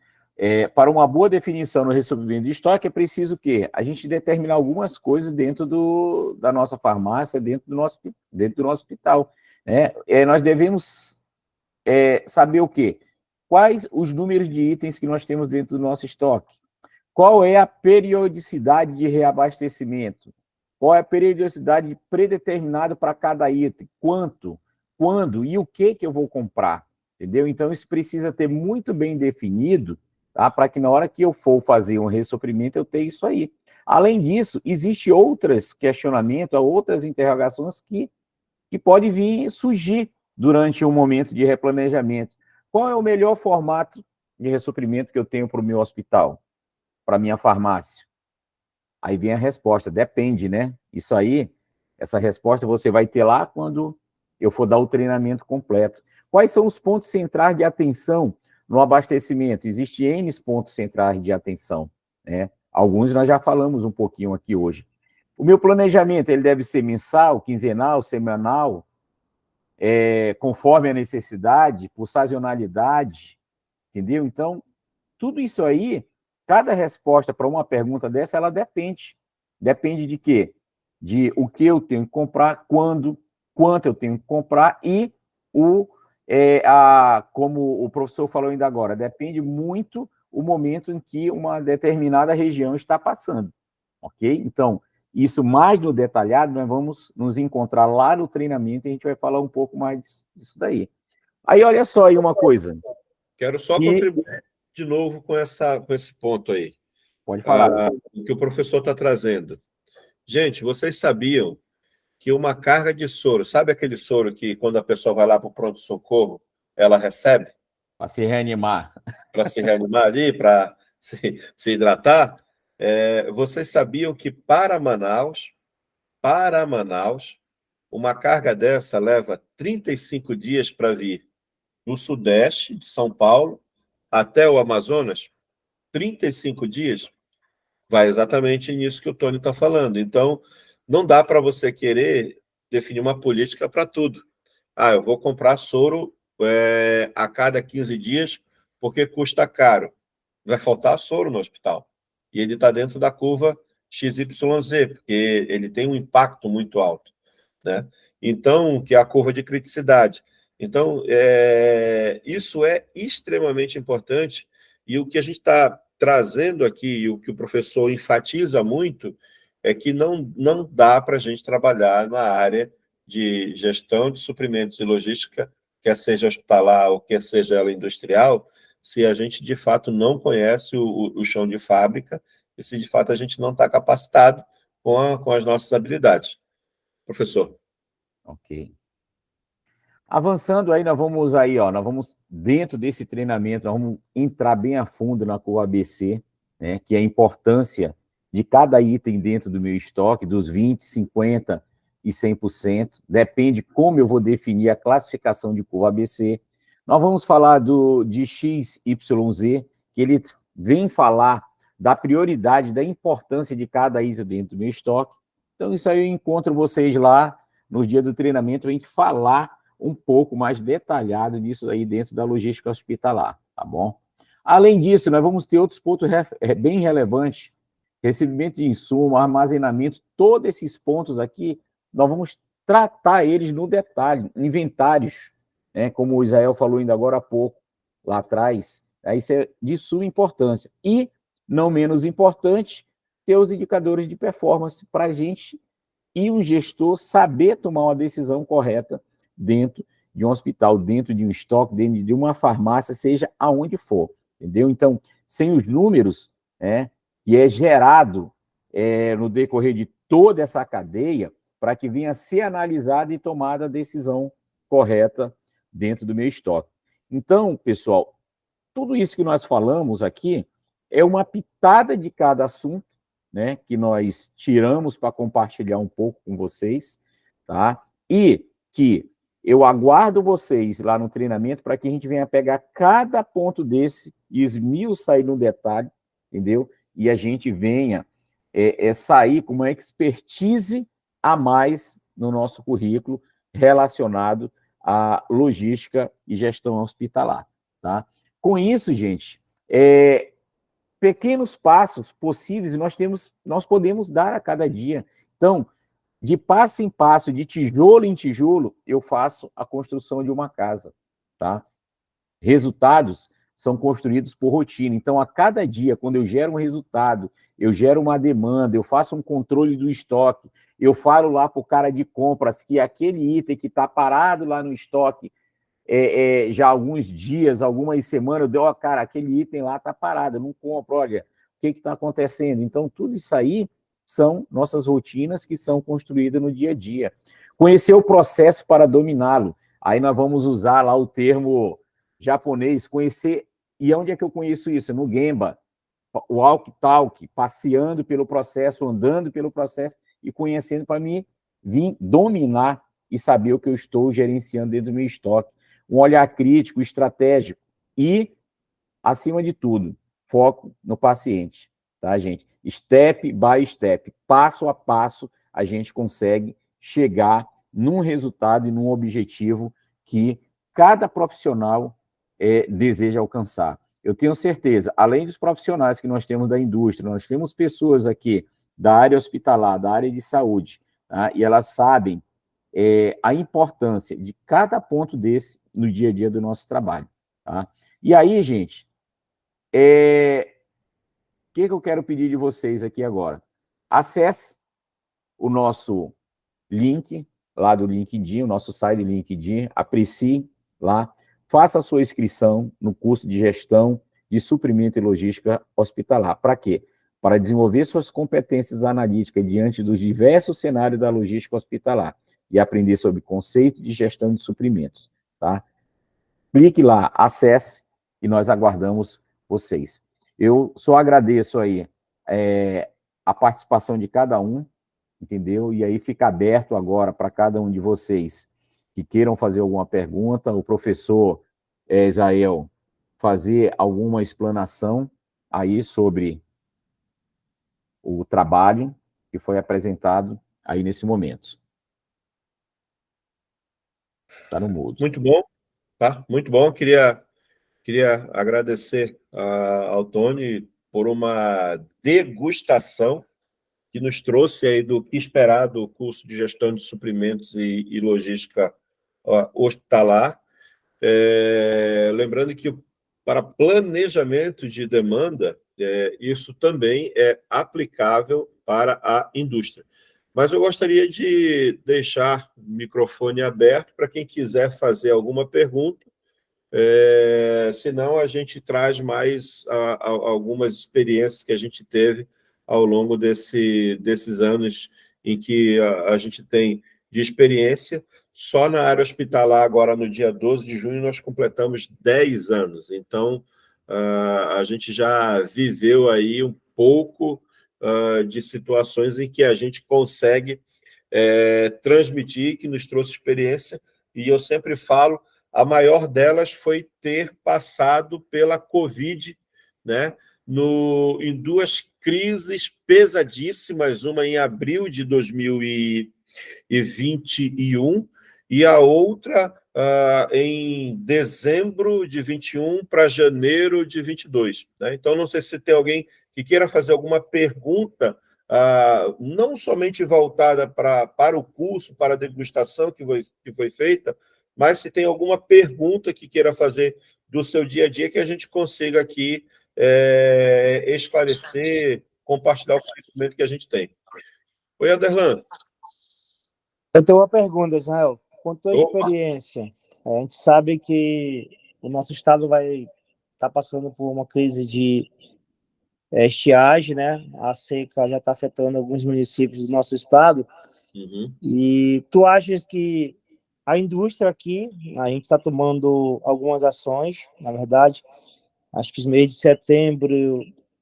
Para uma boa definição no ressuprimento de estoque, é preciso o quê? A gente determinar algumas coisas dentro da nossa farmácia, dentro do nosso hospital, né? Nós devemos saber o quê? Quais os números de itens que nós temos dentro do nosso estoque? Qual é a periodicidade de reabastecimento? Qual é a periodicidade predeterminada para cada item? Quanto? Quando? E o que eu vou comprar? Entendeu? Então, isso precisa ter muito bem definido, tá? Para que na hora que eu for fazer um ressuprimento, eu tenha isso aí. Além disso, existem outros questionamentos, outras interrogações que podem vir surgir durante um momento de replanejamento. Qual é o melhor formato de ressuprimento que eu tenho para o meu hospital, para a minha farmácia? Aí vem a resposta, depende, né? Isso aí, essa resposta você vai ter lá quando eu for dar o treinamento completo. Quais são os pontos centrais de atenção no abastecimento? Existem N pontos centrais de atenção, né? Alguns nós já falamos um pouquinho aqui hoje. O meu planejamento, ele deve ser mensal, quinzenal, semanal, conforme a necessidade, por sazonalidade, entendeu? Então, tudo isso aí, cada resposta para uma pergunta dessa, ela depende. Depende de quê? De o que eu tenho que comprar, quando, quanto eu tenho que comprar e como o professor falou ainda agora, depende muito o momento em que uma determinada região está passando, ok? Então, isso mais no detalhado, nós vamos nos encontrar lá no treinamento e a gente vai falar um pouco mais disso daí. Aí, olha só aí uma coisa. Quero só contribuir de novo com esse ponto aí. Pode falar. O que o professor está trazendo. Gente, vocês sabiam que uma carga de soro, sabe aquele soro que quando a pessoa vai lá para o pronto-socorro, ela recebe? Para se reanimar. Para se reanimar ali, para se hidratar? Vocês sabiam que para Manaus, uma carga dessa leva 35 dias para vir do Sudeste de São Paulo até o Amazonas? 35 dias? Vai exatamente nisso que o Tony está falando. Então, não dá para você querer definir uma política para tudo. Eu vou comprar soro a cada 15 dias porque custa caro. Vai faltar soro no hospital. E ele está dentro da curva XYZ, porque ele tem um impacto muito alto, né? Então, que é a curva de criticidade. Então, isso é extremamente importante, e o que a gente está trazendo aqui, e o que o professor enfatiza muito, é que não dá para a gente trabalhar na área de gestão de suprimentos e logística, quer seja hospitalar ou quer seja ela industrial, se a gente, de fato, não conhece o chão de fábrica e se, de fato, a gente não está capacitado com as nossas habilidades. Professor. Ok. Avançando aí, nós vamos dentro desse treinamento, nós vamos entrar bem a fundo na curva ABC, né, que é a importância de cada item dentro do meu estoque, dos 20%, 50% e 100%, depende como eu vou definir a classificação de curva ABC. Nós vamos falar de XYZ, que ele vem falar da prioridade, da importância de cada item dentro do meu estoque. Então, isso aí eu encontro vocês lá no dia do treinamento, a gente falar um pouco mais detalhado disso aí dentro da logística hospitalar, tá bom? Além disso, nós vamos ter outros pontos bem relevantes, recebimento de insumo, armazenamento, todos esses pontos aqui, nós vamos tratar eles no detalhe, inventários, né, como o Israel falou ainda agora há pouco, lá atrás, isso é de suma importância. E, não menos importante, ter os indicadores de performance para a gente e um gestor saber tomar uma decisão correta dentro de um hospital, dentro de um estoque, dentro de uma farmácia, seja aonde for, entendeu? Então, sem os números, que é gerado no decorrer de toda essa cadeia, para que venha a ser analisada e tomada a decisão correta dentro do meu estoque. Então, pessoal, tudo isso que nós falamos aqui é uma pitada de cada assunto, né, que nós tiramos para compartilhar um pouco com vocês, tá? E que eu aguardo vocês lá no treinamento para que a gente venha pegar cada ponto desse e esmiuçar aí no detalhe, entendeu? E a gente venha sair com uma expertise a mais no nosso currículo relacionado à logística e gestão hospitalar, tá? Com isso, gente, pequenos passos possíveis nós podemos dar a cada dia. Então, de passo em passo, de tijolo em tijolo, eu faço a construção de uma casa, tá? Resultados são construídos por rotina. Então, a cada dia, quando eu gero um resultado, eu gero uma demanda, eu faço um controle do estoque, eu falo lá para o cara de compras que aquele item que está parado lá no estoque já há alguns dias, algumas semanas, eu dei, cara, aquele item lá está parado, eu não compro, olha, o que está acontecendo? Então, tudo isso aí são nossas rotinas que são construídas no dia a dia. Conhecer o processo para dominá-lo. Aí nós vamos usar lá o termo japonês, conhecer. E onde é que eu conheço isso? No Gemba. o walk-talk, passeando pelo processo, andando pelo processo e conhecendo para mim vir dominar e saber o que eu estou gerenciando dentro do meu estoque. Um olhar crítico, estratégico e, acima de tudo, foco no paciente, tá, gente? Step by step, passo a passo, a gente consegue chegar num resultado e num objetivo que cada profissional deseja alcançar. Eu tenho certeza, além dos profissionais que nós temos da indústria, nós temos pessoas aqui da área hospitalar, da área de saúde, tá? E elas sabem a importância de cada ponto desse no dia a dia do nosso trabalho. Tá? E aí, gente, o que eu quero pedir de vocês aqui agora? Acesse o nosso link lá do LinkedIn, o nosso site LinkedIn, aprecie lá, faça a sua inscrição no curso de gestão de suprimento e logística hospitalar. Para quê? Para desenvolver suas competências analíticas diante dos diversos cenários da logística hospitalar e aprender sobre conceito de gestão de suprimentos. Tá? Clique lá, acesse e nós aguardamos vocês. Eu só agradeço aí a participação de cada um, entendeu? E aí fica aberto agora para cada um de vocês que queiram fazer alguma pergunta, o professor Israel fazer alguma explanação aí sobre o trabalho que foi apresentado aí nesse momento. Está no mudo. Muito bom, tá? Muito bom. Queria agradecer ao Tony por uma degustação que nos trouxe aí do que esperar do curso de gestão de suprimentos e logística hospitalar. Lembrando que para planejamento de demanda, isso também é aplicável para a indústria. Mas eu gostaria de deixar o microfone aberto para quem quiser fazer alguma pergunta, senão a gente traz mais algumas experiências que a gente teve ao longo desses anos em que a gente tem de experiência. Só na área hospitalar, agora no dia 12 de junho, nós completamos 10 anos. Então, a gente já viveu aí um pouco de situações em que a gente consegue transmitir, que nos trouxe experiência, e eu sempre falo, a maior delas foi ter passado pela Covid, né? Em duas crises pesadíssimas, uma em abril de 2021 e a outra em dezembro de 21 para janeiro de 22. Né? Então, não sei se tem alguém que queira fazer alguma pergunta, não somente voltada para o curso, para a degustação que foi feita, mas se tem alguma pergunta que queira fazer do seu dia a dia que a gente consiga aqui esclarecer, compartilhar o conhecimento que a gente tem. Oi, Aderlan. Eu tenho uma pergunta, Israel. Com a tua experiência, a gente sabe que o nosso estado vai estar passando por uma crise de estiagem, né? A seca já está afetando alguns municípios do nosso estado. Uhum. E tu achas que a indústria aqui, a gente está tomando algumas ações, na verdade, acho que os meses de setembro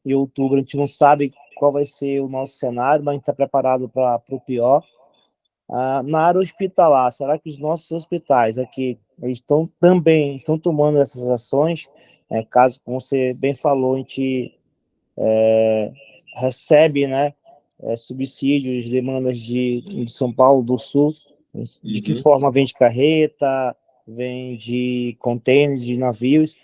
e outubro a gente não sabe qual vai ser o nosso cenário, mas a gente está preparado para o pior. Na área hospitalar, será que os nossos hospitais aqui estão tomando essas ações? Caso, como você bem falou, a gente recebe, né, subsídios, demandas de São Paulo do Sul. De que forma? Vem de carreta, vem de contêineres, de navios?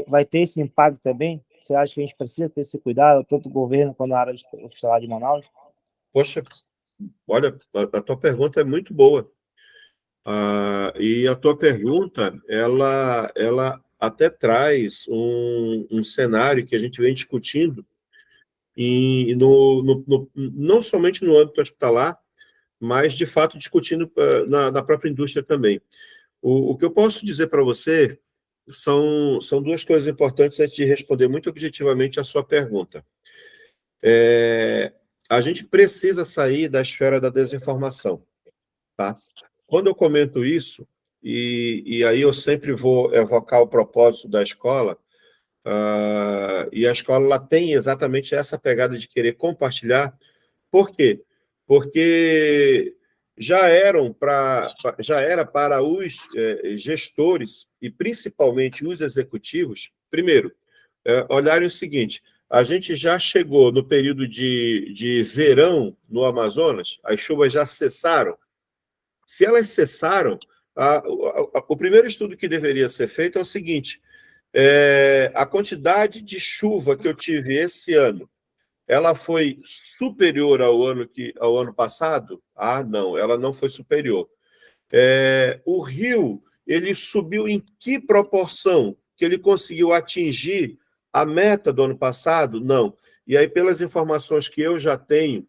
Vai ter esse impacto também? Você acha que a gente precisa ter esse cuidado, tanto o governo quanto a área hospitalar de Manaus? Poxa, olha, a tua pergunta é muito boa. E a tua pergunta, ela até traz um cenário que a gente vem discutindo, não somente no âmbito hospitalar, mas, de fato, discutindo na própria indústria também. O que eu posso dizer para você são duas coisas importantes antes de responder muito objetivamente a sua pergunta. A gente precisa sair da esfera da desinformação. Tá? Quando eu comento isso, e aí eu sempre vou evocar o propósito da escola, E a escola ela tem exatamente essa pegada de querer compartilhar. Por quê? Porque já era para os gestores, e principalmente os executivos, primeiro, olharem o seguinte: a gente já chegou no período de verão no Amazonas, as chuvas já cessaram. Se elas cessaram, o primeiro estudo que deveria ser feito é o seguinte: a quantidade de chuva que eu tive esse ano, ela foi superior ao ano passado? Ah, não, ela não foi superior. O rio, ele subiu em que proporção que ele conseguiu atingir a meta do ano passado? Não. E aí, pelas informações que eu já tenho,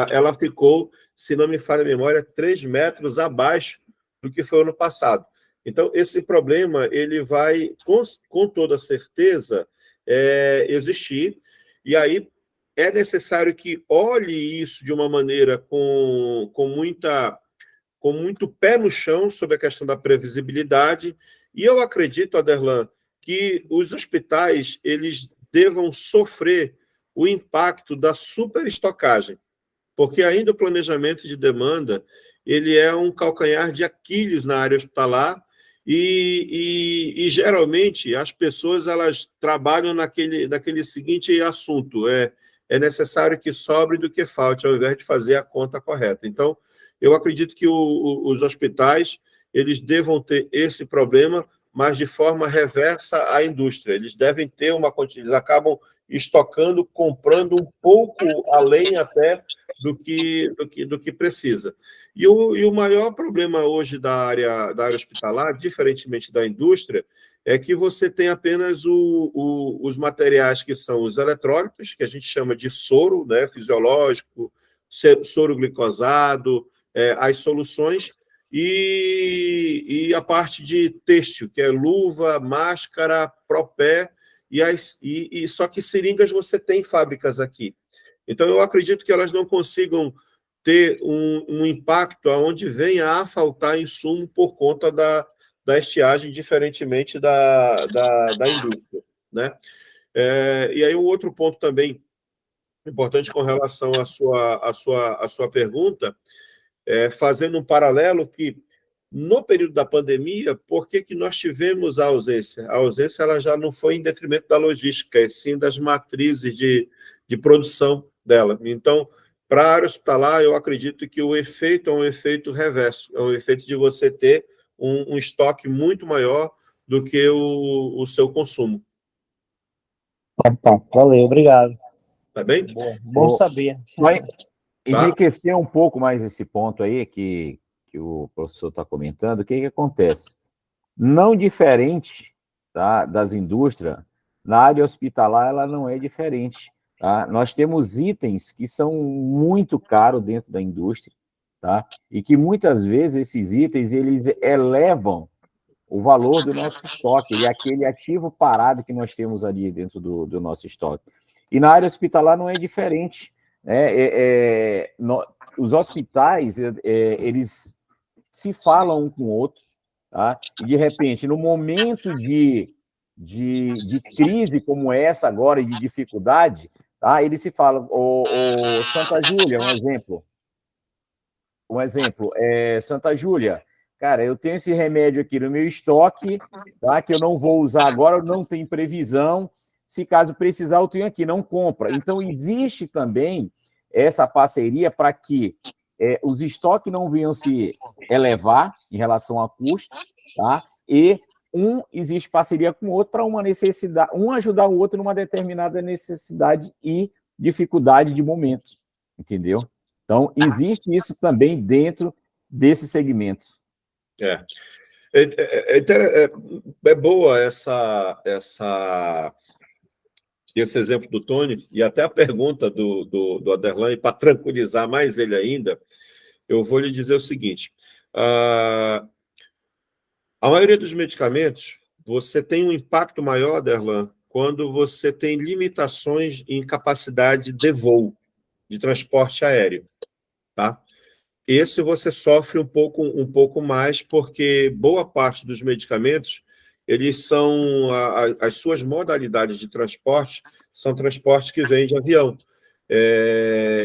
ela ficou, se não me falha a memória, 3 metros abaixo do que foi o ano passado. Então, esse problema ele vai, com toda certeza, existir, e aí é necessário que olhe isso de uma maneira com muito pé no chão sobre a questão da previsibilidade, e eu acredito, Aderlan, que os hospitais eles devam sofrer o impacto da superestocagem, porque ainda o planejamento de demanda ele é um calcanhar de Aquiles na área hospitalar, e geralmente as pessoas elas trabalham naquele seguinte assunto: é necessário que sobre do que falte, ao invés de fazer a conta correta. Então, eu acredito que os hospitais eles devam ter esse problema, mas de forma reversa à indústria. Eles devem ter eles acabam estocando, comprando um pouco além até do que precisa. E o maior problema hoje da área hospitalar, diferentemente da indústria, é que você tem apenas os materiais que são os eletrólitos, que a gente chama de soro, né, fisiológico, soro glicosado, as soluções, e a parte de têxtil, que é luva, máscara, propé, só que seringas você tem fábricas aqui. Então, eu acredito que elas não consigam ter um impacto onde venha a faltar insumo por conta da estiagem, diferentemente da indústria, né? E aí, um outro ponto também importante com relação à sua pergunta, fazendo um paralelo que, no período da pandemia, por que nós tivemos a ausência? A ausência ela já não foi em detrimento da logística, e sim das matrizes de produção dela. Então, para a área hospitalar, eu acredito que o efeito é um efeito reverso, é um efeito de você ter um estoque muito maior do que o seu consumo. Opa, valeu, obrigado. Tá bem? Bom saber. Vai enriquecer um pouco mais esse ponto aí que o professor está comentando. O que acontece? Não diferente, tá, das indústrias, na área hospitalar ela não é diferente. Tá? Nós temos itens que são muito caros dentro da indústria, tá? E que muitas vezes esses itens eles elevam o valor do nosso estoque, ele é aquele ativo parado que nós temos ali dentro do nosso estoque. E na área hospitalar não é diferente. Né? Os hospitais, eles se falam um com o outro, tá? E, de repente, no momento de crise como essa agora, e de dificuldade, tá? Eles se falam, Santa Júlia, um exemplo, Santa Júlia, cara, eu tenho esse remédio aqui no meu estoque, tá? Que eu não vou usar agora, eu não tenho previsão, se caso precisar eu tenho aqui, não compra. Então, existe também essa parceria para que os estoques não venham se elevar em relação a custo, tá? E existe parceria com o outro para uma necessidade, um ajudar o outro numa determinada necessidade e dificuldade de momento, entendeu? Então, existe isso também dentro desse segmento. É boa esse exemplo do Tony, e até a pergunta do Aderlan, e para tranquilizar mais ele ainda, eu vou lhe dizer o seguinte: a maioria dos medicamentos, você tem um impacto maior, Aderlan, quando você tem limitações em capacidade de voo, de transporte aéreo, tá? Esse você sofre um pouco mais, porque boa parte dos medicamentos eles são, as suas modalidades de transporte são transportes que vêm de avião.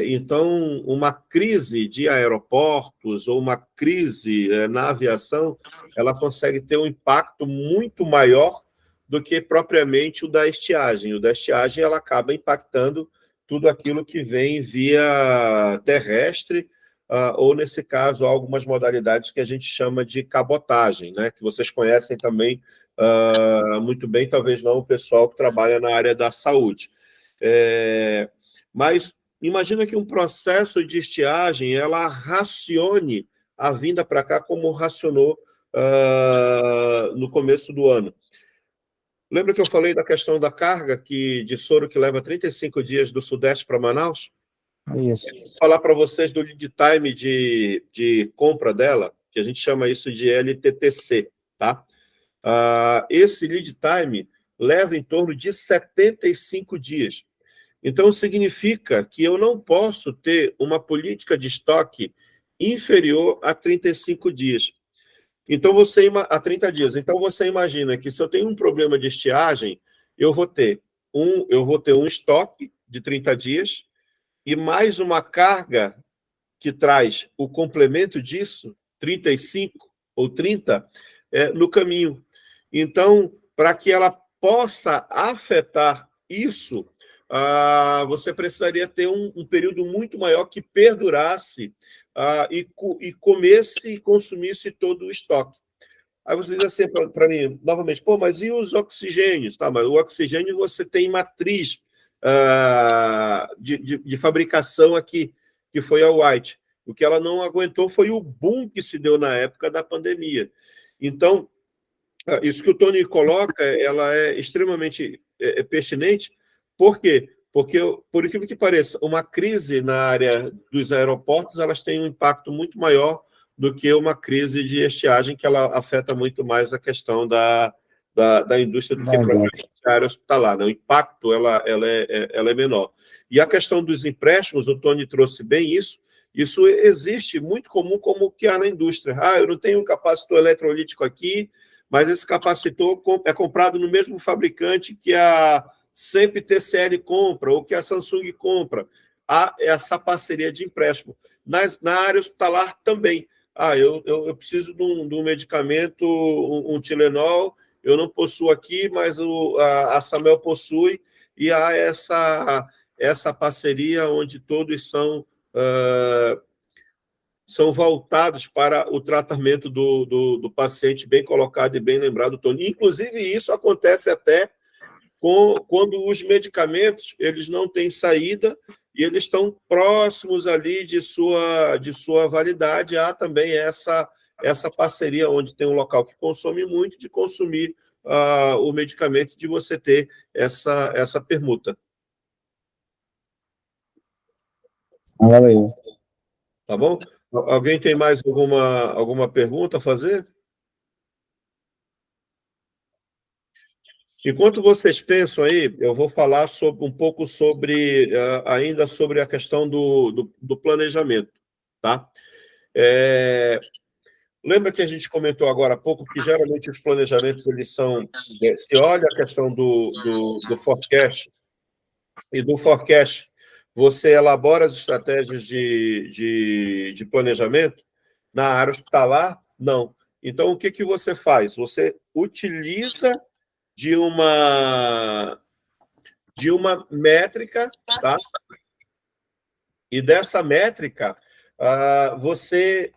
Então, uma crise de aeroportos ou uma crise na aviação, ela consegue ter um impacto muito maior do que propriamente o da estiagem. O da estiagem, ela acaba impactando tudo aquilo que vem via terrestre, ou, nesse caso, algumas modalidades que a gente chama de cabotagem, né? Que vocês conhecem também muito bem, talvez não o pessoal que trabalha na área da saúde. Mas imagina que um processo de estiagem ela racione a vinda para cá como racionou no começo do ano. Lembra que eu falei da questão da carga de soro que leva 35 dias do Sudeste para Manaus? Isso. Vou falar para vocês do lead time de compra dela, que a gente chama isso de LTTC, tá? Esse lead time leva em torno de 75 dias. Então, significa que eu não posso ter uma política de estoque inferior a 35 dias. Então, a 30 dias. Então, você imagina que se eu tenho um problema de estiagem, eu vou ter um estoque de 30 dias e mais uma carga que traz o complemento disso, 35 ou 30, no caminho. Então, para que ela possa afetar isso, você precisaria ter um período muito maior que perdurasse e comesse e consumisse todo o estoque. Aí você diz assim para mim, novamente, mas e os oxigênios? Tá, mas o oxigênio você tem matriz de fabricação aqui, que foi a White. O que ela não aguentou foi o boom que se deu na época da pandemia. Então, isso que o Tony coloca, ela é extremamente pertinente. Por quê? Porque, por incrível que pareça, uma crise na área dos aeroportos, elas têm um impacto muito maior do que uma crise de estiagem, que ela afeta muito mais a questão da indústria do que propriamente a área hospitalar. Né? O impacto ela é menor. E a questão dos empréstimos, o Tony trouxe bem isso existe muito comum como que há na indústria. Eu não tenho um capacitor eletrolítico aqui, mas esse capacitor é comprado no mesmo fabricante que a SEMP TCL compra, ou que a Samsung compra. Há essa parceria de empréstimo. Na área hospitalar também. Eu preciso de um medicamento, um Tilenol, eu não possuo aqui, mas a Samel possui, e há essa parceria onde todos são voltados para o tratamento do paciente, bem colocado e bem lembrado, Tony. Inclusive, isso acontece até quando os medicamentos eles não têm saída e eles estão próximos ali de sua validade. Há também essa parceria onde tem um local que consome muito, de consumir o medicamento, de você ter essa permuta. Valeu. Tá bom? Alguém tem mais alguma pergunta a fazer? Enquanto vocês pensam aí, eu vou falar um pouco ainda sobre a questão do planejamento. Tá? Lembra que a gente comentou agora há pouco que geralmente os planejamentos eles são... Se olha a questão do forecast, e do forecast você elabora as estratégias de planejamento. Na área hospitalar, não. Então, o que você faz? Você utiliza de uma métrica, tá? E dessa métrica, você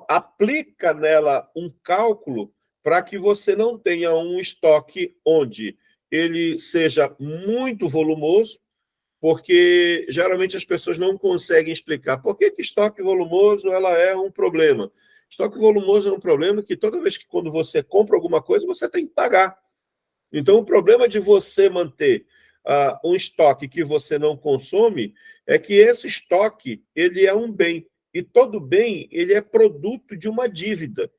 aplica nela um cálculo para que você não tenha um estoque onde ele seja muito volumoso, porque geralmente as pessoas não conseguem explicar por que estoque volumoso ela é um problema. Estoque volumoso é um problema que toda vez que quando você compra alguma coisa, você tem que pagar. Então, o problema de você manter um estoque que você não consome é que esse estoque ele é um bem. E todo bem ele é produto de uma dívida.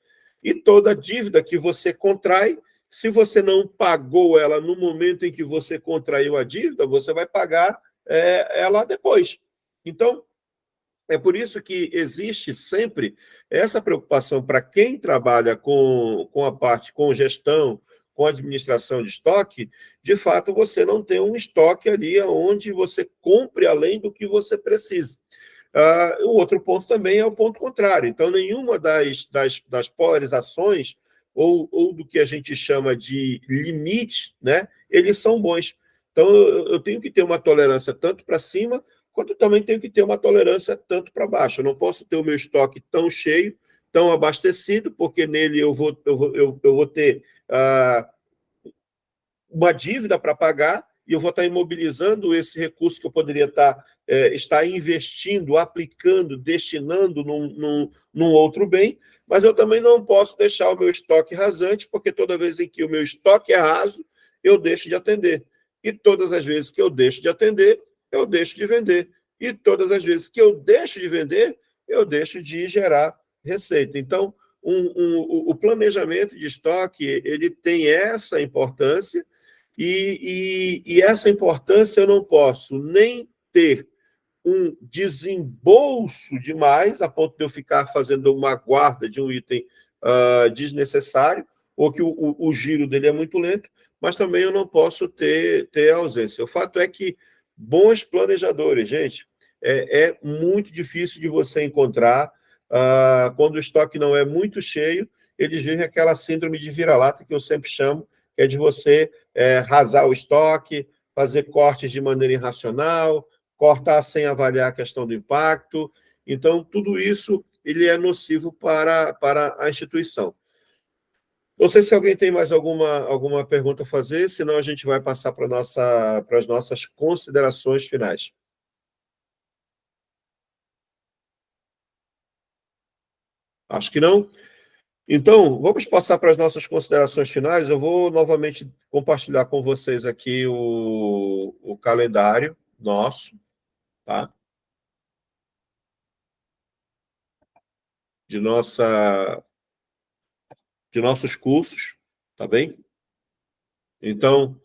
E toda dívida que você contrai, se você não pagou ela no momento em que você contraiu a dívida, você vai pagar ela depois. Então, É por isso que existe sempre essa preocupação para quem trabalha com a parte, com gestão, com administração de estoque, de fato, você não tem um estoque ali onde você compre além do que você precisa. O outro ponto também é o ponto contrário. Então, nenhuma das polarizações ou do que a gente chama de limites, né, eles são bons. Então, eu tenho que ter uma tolerância tanto para cima, quanto também tenho que ter uma tolerância tanto para baixo. Eu não posso ter o meu estoque tão cheio, tão abastecido, porque nele eu vou ter uma dívida para pagar e eu vou estar imobilizando esse recurso que eu poderia estar investindo, aplicando, destinando num outro bem, mas eu também não posso deixar o meu estoque rasante, porque toda vez em que o meu estoque é raso, eu deixo de atender. E todas as vezes que eu deixo de atender, eu deixo de vender. E todas as vezes que eu deixo de vender, eu deixo de gerar receita. Então, o planejamento de estoque ele tem essa importância, e essa importância eu não posso nem ter um desembolso demais, a ponto de eu ficar fazendo uma guarda de um item desnecessário, ou que o giro dele é muito lento, mas também eu não posso ter ausência. O fato é que bons planejadores, gente, é muito difícil de você encontrar. Quando o estoque não é muito cheio, eles vivem aquela síndrome de vira-lata que eu sempre chamo, que é de você rasar o estoque, fazer cortes de maneira irracional, cortar sem avaliar a questão do impacto. Então, tudo isso ele é nocivo para a instituição. Não sei se alguém tem mais alguma pergunta a fazer, senão a gente vai passar para as nossas considerações finais. Acho que não. Então, vamos passar para as nossas considerações finais. Eu vou novamente compartilhar com vocês aqui o calendário nosso, tá? De nossos cursos, tá bem? Então,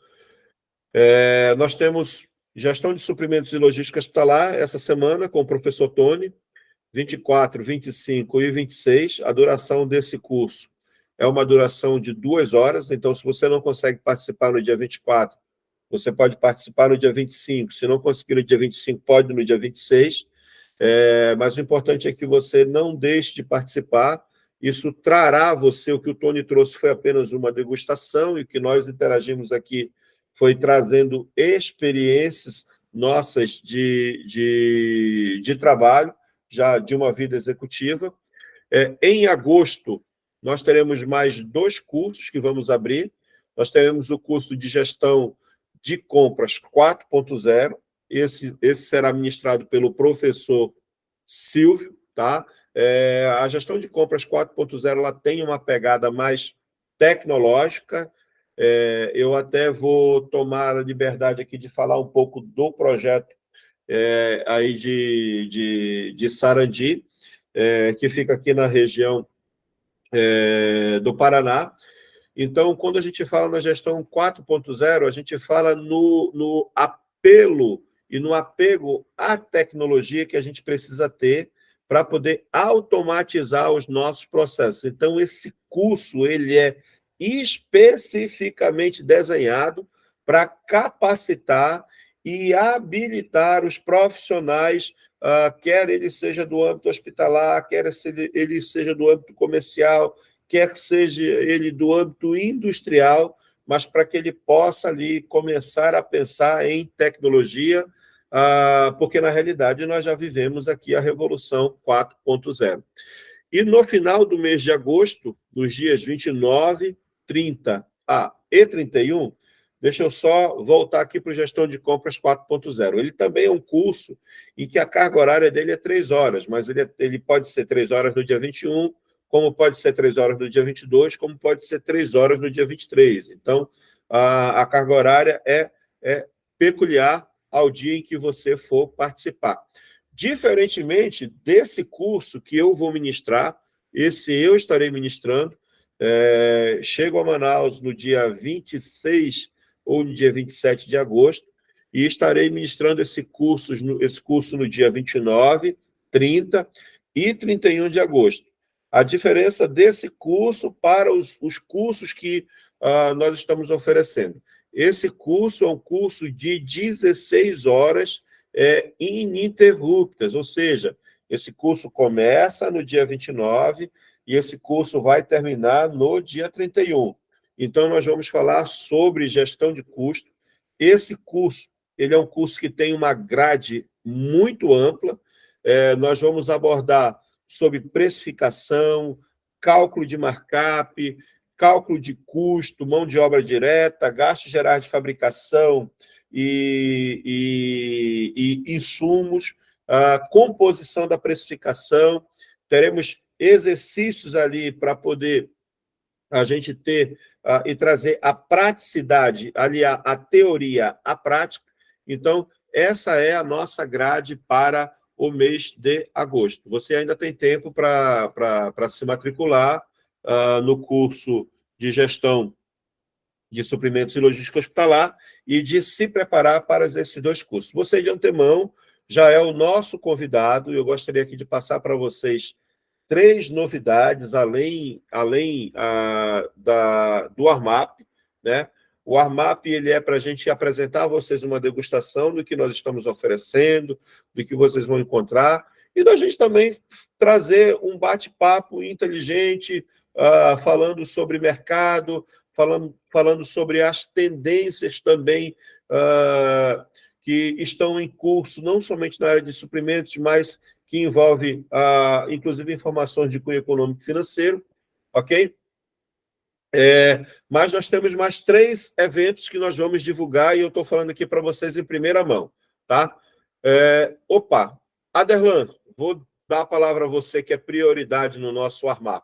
nós temos gestão de suprimentos e logística, está lá essa semana com o professor Tony, 24, 25 e 26. A duração desse curso é uma duração de 2 horas, então, se você não consegue participar no dia 24, você pode participar no dia 25. Se não conseguir no dia 25, pode no dia 26. Mas o importante é que você não deixe de participar. Isso trará a você, o que o Tony trouxe foi apenas uma degustação, e o que nós interagimos aqui foi trazendo experiências nossas de trabalho, já de uma vida executiva. Em agosto, nós teremos mais 2 cursos que vamos abrir. Nós teremos o curso de gestão de compras 4.0. Esse será ministrado pelo professor Silvio, tá? A gestão de compras 4.0 ela tem uma pegada mais tecnológica. Eu até vou tomar a liberdade aqui de falar um pouco do projeto aí de Sarandi, que fica aqui na região do Paraná. Então, quando a gente fala na gestão 4.0, a gente fala no apelo e no apego à tecnologia que a gente precisa ter para poder automatizar os nossos processos. Então, esse curso ele é especificamente desenhado para capacitar e habilitar os profissionais, quer ele seja do âmbito hospitalar, quer ele seja do âmbito comercial, quer seja ele do âmbito industrial, mas para que ele possa ali começar a pensar em tecnologia, porque, na realidade, nós já vivemos aqui a Revolução 4.0. E no final do mês de agosto, nos dias 29, 30 e 31, deixa eu só voltar aqui para o Gestão de Compras 4.0. Ele também é um curso em que a carga horária dele é 3 horas, mas ele pode ser 3 horas no dia 21, como pode ser 3 horas no dia 22, como pode ser 3 horas no dia 23. Então, a carga horária é peculiar ao dia em que você for participar. Diferentemente desse curso que eu vou ministrar, esse eu estarei ministrando, chego a Manaus no dia 26 ou no dia 27 de agosto, e estarei ministrando esse curso no dia 29, 30 e 31 de agosto. A diferença desse curso para os cursos que nós estamos oferecendo. Esse curso é um curso de 16 horas ininterruptas, ou seja, esse curso começa no dia 29 e esse curso vai terminar no dia 31. Então, nós vamos falar sobre gestão de custo. Esse curso, ele é um curso que tem uma grade muito ampla. Nós vamos abordar sobre precificação, cálculo de markup, cálculo de custo, mão de obra direta, gastos gerais de fabricação e insumos, a composição da precificação. Teremos exercícios ali para poder a gente ter e trazer a praticidade, ali a teoria, a prática. Então, essa é a nossa grade para o mês de agosto. Você ainda tem tempo para se matricular no curso de gestão de suprimentos e logística hospitalar e de se preparar para esses dois cursos. Você, de antemão, já é o nosso convidado. Eu gostaria aqui de passar para vocês 3 novidades, além do Armap, né? O Armap, ele é para a gente apresentar a vocês uma degustação do que nós estamos oferecendo, do que vocês vão encontrar, e da gente também trazer um bate-papo inteligente, falando sobre mercado, falando sobre as tendências também que estão em curso, não somente na área de suprimentos, mas que envolve, inclusive, informações de cunho econômico e financeiro, ok? Mas nós temos mais 3 eventos que nós vamos divulgar, e eu estou falando aqui para vocês em primeira mão, tá? Aderlan, vou dar a palavra a você, que é prioridade no nosso Armap.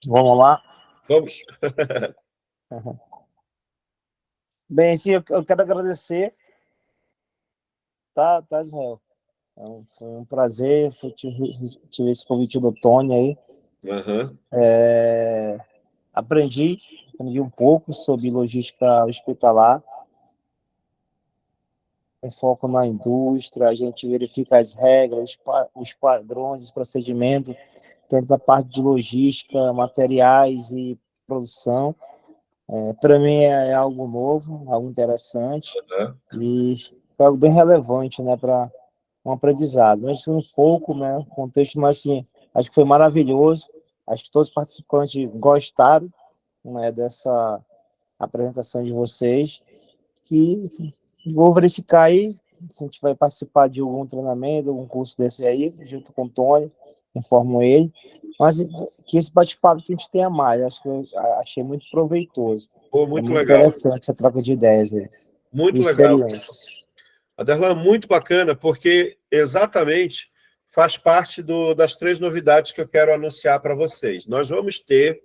Vamos lá. Vamos. Bem, sim, eu quero agradecer, tá, Israel? Foi um prazer, tive esse convite do Tony aí. Uhum. Aprendi um pouco sobre logística hospitalar, com foco na indústria, a gente verifica as regras, os padrões, os procedimentos, dentro da parte de logística, materiais e produção. Para mim é algo novo, algo interessante, e foi algo bem relevante, né, para um aprendizado. Mas um pouco, né, contexto, mas assim, acho que foi maravilhoso, acho que todos os participantes gostaram, né, dessa apresentação de vocês, que vou verificar aí se a gente vai participar de algum treinamento, algum curso desse aí, junto com o Tony, informo ele, mas que esse bate-papo que a gente tenha mais, acho que eu achei muito proveitoso. Muito muito legal. Interessante essa troca de ideias aí. Muito legal. Aderlan, muito bacana, porque exatamente faz parte das 3 novidades que eu quero anunciar para vocês. Nós vamos ter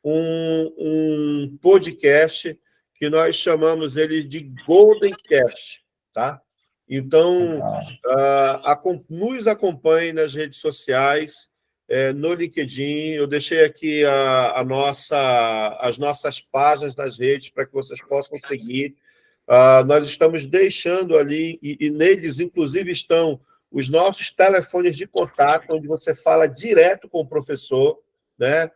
um podcast que nós chamamos ele de Golden Cast, tá? Então, nos acompanhe nas redes sociais, no LinkedIn. Eu deixei aqui as nossas páginas nas redes para que vocês possam seguir. Nós estamos deixando ali, e neles, inclusive, estão os nossos telefones de contato, onde você fala direto com o professor, né?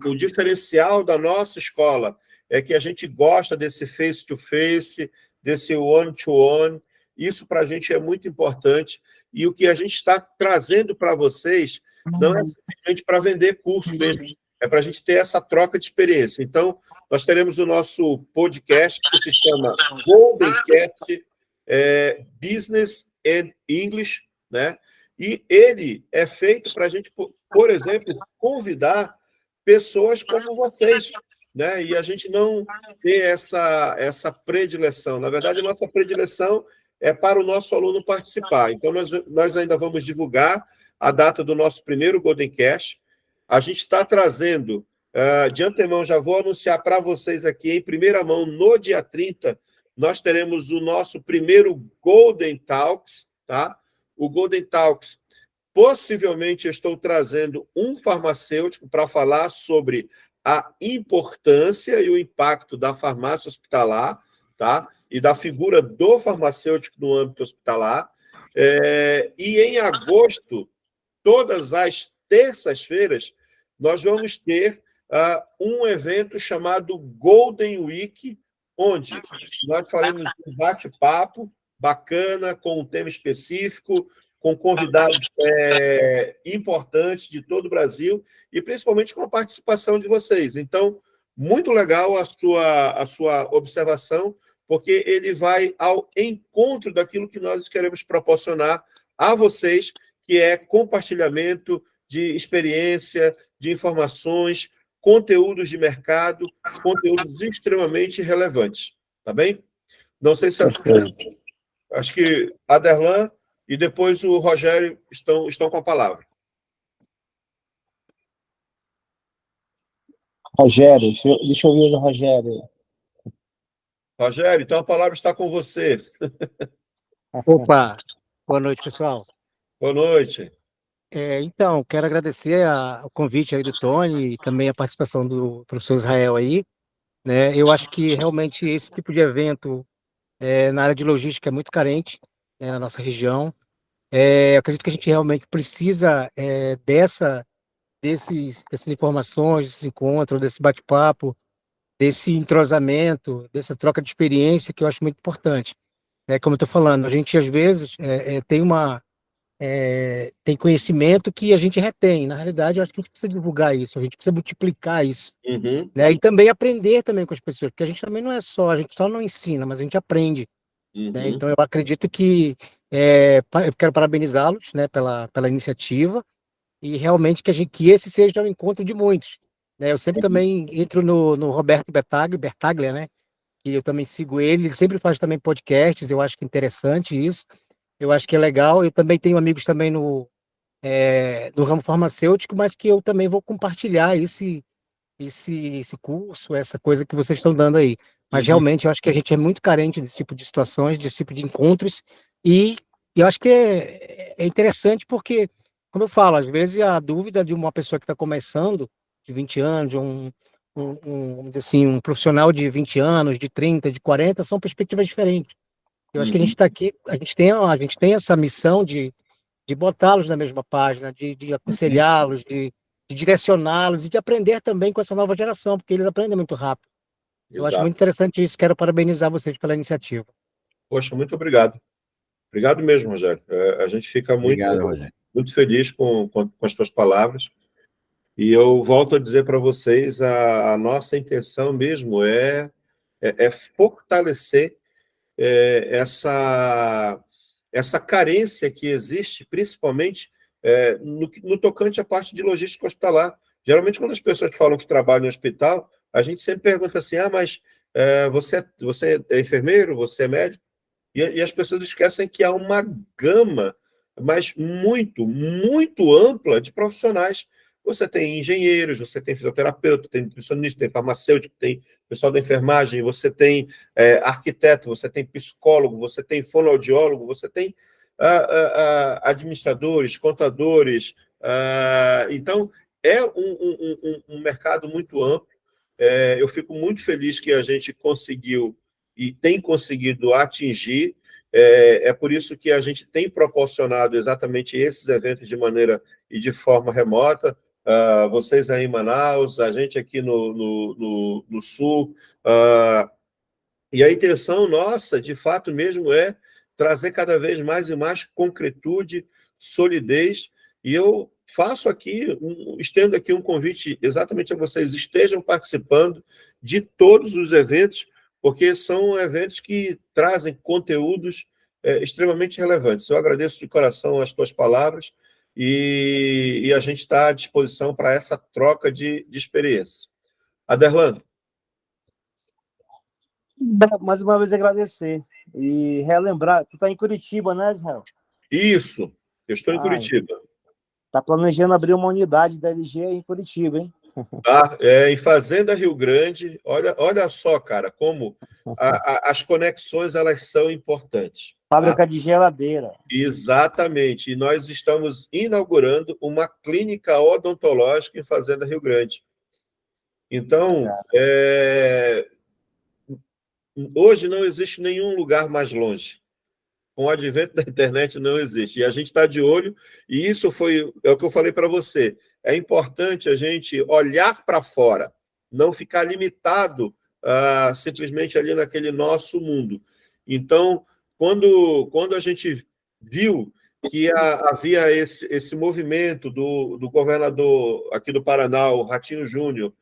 O diferencial da nossa escola é que a gente gosta desse face-to-face, desse one-to-one. Isso, para a gente, é muito importante. E o que a gente está trazendo para vocês não é simplesmente para vender curso mesmo, é para a gente ter essa troca de experiência. Então, nós teremos o nosso podcast, que se chama Golden Cat Business and English, né? E ele é feito para a gente, por exemplo, convidar pessoas como vocês, né? E a gente não ter essa predileção. Na verdade, a nossa predileção é para o nosso aluno participar. Então, nós ainda vamos divulgar a data do nosso primeiro Golden Cash. A gente está trazendo, de antemão, já vou anunciar para vocês aqui, em primeira mão, no dia 30, nós teremos o nosso primeiro Golden Talks, tá? O Golden Talks, possivelmente, eu estou trazendo um farmacêutico para falar sobre a importância e o impacto da farmácia hospitalar, tá? E da figura do farmacêutico no âmbito hospitalar. E em agosto, todas as terças-feiras, nós vamos ter um evento chamado Golden Week, onde nós faremos um bate-papo bacana, com um tema específico, com convidados importantes de todo o Brasil, e principalmente com a participação de vocês. Então, muito legal a sua observação, porque ele vai ao encontro daquilo que nós queremos proporcionar a vocês, que é compartilhamento de experiência, de informações, conteúdos de mercado, conteúdos extremamente relevantes. Tá bem? Não sei se... Acho que Aderlan e depois o Rogério estão com a palavra. Rogério, deixa eu ouvir o Rogério. Rogério, então a palavra está com você. Opa, boa noite, pessoal. Boa noite. Então, quero agradecer o convite aí do Tony e também a participação do professor Israel aí, né? Eu acho que realmente esse tipo de evento na área de logística é muito carente, na nossa região. Eu acredito que a gente realmente precisa dessas informações, desse encontro, desse bate-papo, desse entrosamento, dessa troca de experiência que eu acho muito importante. Como eu estou falando, a gente às vezes tem conhecimento que a gente retém. Na realidade, eu acho que a gente precisa divulgar isso, a gente precisa multiplicar isso. Uhum. Né? E também aprender também com as pessoas, porque a gente também não é só, a gente só não ensina, mas a gente aprende. Uhum. Né? Então, eu acredito que eu quero parabenizá-los, né, pela iniciativa, e realmente que esse seja o encontro de muitos. Né? Eu sempre também entro no Roberto Bertaglia, né? Que eu também sigo ele sempre faz também podcasts, eu acho que é interessante isso. Eu acho que é legal. Eu também tenho amigos também no ramo farmacêutico, mas que eu também vou compartilhar esse curso, essa coisa que vocês estão dando aí. Mas realmente eu acho que a gente é muito carente desse tipo de situações, desse tipo de encontros, e eu acho que é interessante porque, como eu falo, às vezes a dúvida de uma pessoa que está começando, de 20 anos, de vamos dizer assim, um profissional de 20 anos, de 30, de 40, são perspectivas diferentes. Eu acho que a gente está aqui, a gente tem essa missão de botá-los na mesma página, de aconselhá-los, de direcioná-los e de aprender também com essa nova geração, porque eles aprendem muito rápido. Eu acho muito interessante isso, quero parabenizar vocês pela iniciativa. Poxa, muito obrigado. Obrigado mesmo, Rogério. A gente fica muito feliz com as tuas palavras. E eu volto a dizer para vocês, a nossa intenção mesmo é fortalecer essa carência que existe, principalmente no tocante à parte de logística hospitalar. Geralmente, quando as pessoas falam que trabalham em hospital, a gente sempre pergunta assim, mas você é enfermeiro, você é médico? E as pessoas esquecem que há uma gama, mas muito, muito ampla de profissionais. Você tem engenheiros, você tem fisioterapeuta, tem nutricionista, tem farmacêutico, tem pessoal da enfermagem, você tem arquiteto, você tem psicólogo, você tem fonoaudiólogo, você tem administradores, contadores. Então, é um mercado muito amplo. Eu fico muito feliz que a gente conseguiu e tem conseguido atingir. É por isso que a gente tem proporcionado exatamente esses eventos de maneira e de forma remota. Vocês aí em Manaus, a gente aqui no Sul. E a intenção nossa, de fato mesmo, é trazer cada vez mais e mais concretude, solidez. E eu estendo aqui um convite exatamente a vocês, estejam participando de todos os eventos, porque são eventos que trazem conteúdos extremamente relevantes. Eu agradeço de coração as tuas palavras e a gente está à disposição para essa troca de experiência. Aderlan. Mais uma vez agradecer e relembrar, tu está em Curitiba, né, Israel? Isso, eu estou em Curitiba. Está planejando abrir uma unidade da LG em Curitiba, hein? Em Fazenda Rio Grande. Olha só, cara, como as conexões elas são importantes. Fábrica de geladeira. Exatamente. E nós estamos inaugurando uma clínica odontológica em Fazenda Rio Grande. Então, hoje não existe nenhum lugar mais longe. Com o advento da internet não existe. E a gente está de olho, e isso é o que eu falei para você. É importante a gente olhar para fora, não ficar limitado simplesmente ali naquele nosso mundo. Então, quando a gente viu que havia esse movimento do governador aqui do Paraná, o Ratinho Júnior,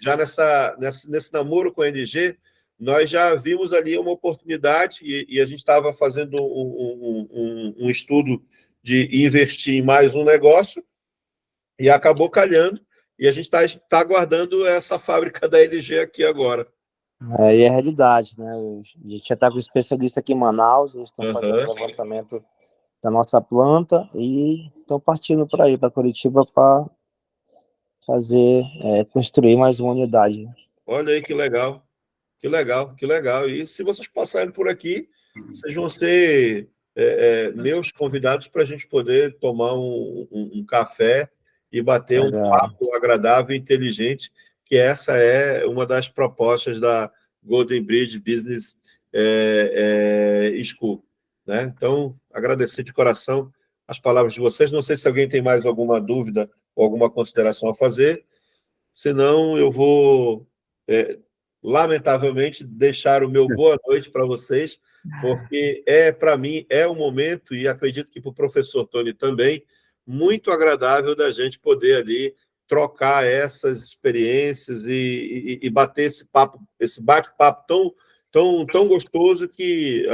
já nesse namoro com a NG, nós já vimos ali uma oportunidade e a gente estava fazendo um estudo de investir em mais um negócio e acabou calhando, e a gente está aguardando essa fábrica da LG aqui agora. E é a realidade, né? A gente já está com um especialista aqui em Manaus, eles estão fazendo o levantamento da nossa planta e estão partindo para aí, para Curitiba, para construir mais uma unidade. Olha aí que legal, que legal, que legal. E se vocês passarem por aqui, vocês vão ser meus convidados para a gente poder tomar um café e bater um papo agradável e inteligente, que essa é uma das propostas da Golden Bridge Business School. Né? Então, agradecer de coração as palavras de vocês. Não sei se alguém tem mais alguma dúvida ou alguma consideração a fazer, senão eu vou, lamentavelmente, deixar o meu boa noite para vocês, porque para mim, é um momento, e acredito que para o professor Tony também, muito agradável da gente poder ali trocar essas experiências e bater esse bate-papo tão gostoso que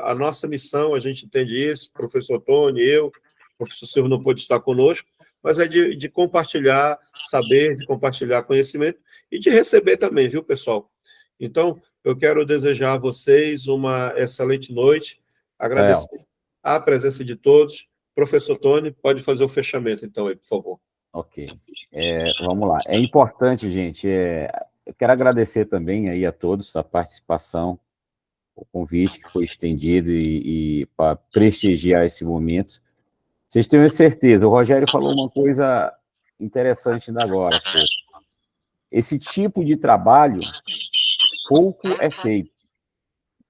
a nossa missão, a gente entende isso, professor Tony, eu, o professor Silvio não pôde estar conosco, mas é de compartilhar saber, de compartilhar conhecimento e de receber também, viu, pessoal? Então, eu quero desejar a vocês uma excelente noite, agradecer a presença de todos. Professor Tony, pode fazer o fechamento, então, aí, por favor. Ok. Vamos lá. É importante, gente, eu quero agradecer também aí a todos a participação, o convite que foi estendido e para prestigiar esse momento. Vocês tenham certeza, o Rogério falou uma coisa interessante ainda agora, pô. Esse tipo de trabalho pouco é feito,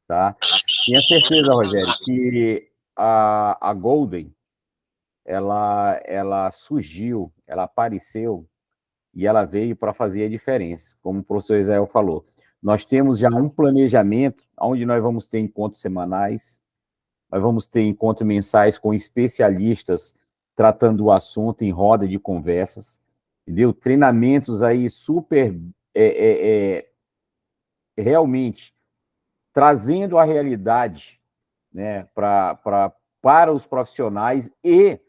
tá? Tenha certeza, Rogério, que a Golden, ela surgiu, ela apareceu e ela veio para fazer a diferença, como o professor Israel falou. Nós temos já um planejamento, onde nós vamos ter encontros semanais, nós vamos ter encontros mensais com especialistas tratando o assunto em roda de conversas, entendeu? Treinamentos aí super, realmente, trazendo a realidade, né, para os profissionais e,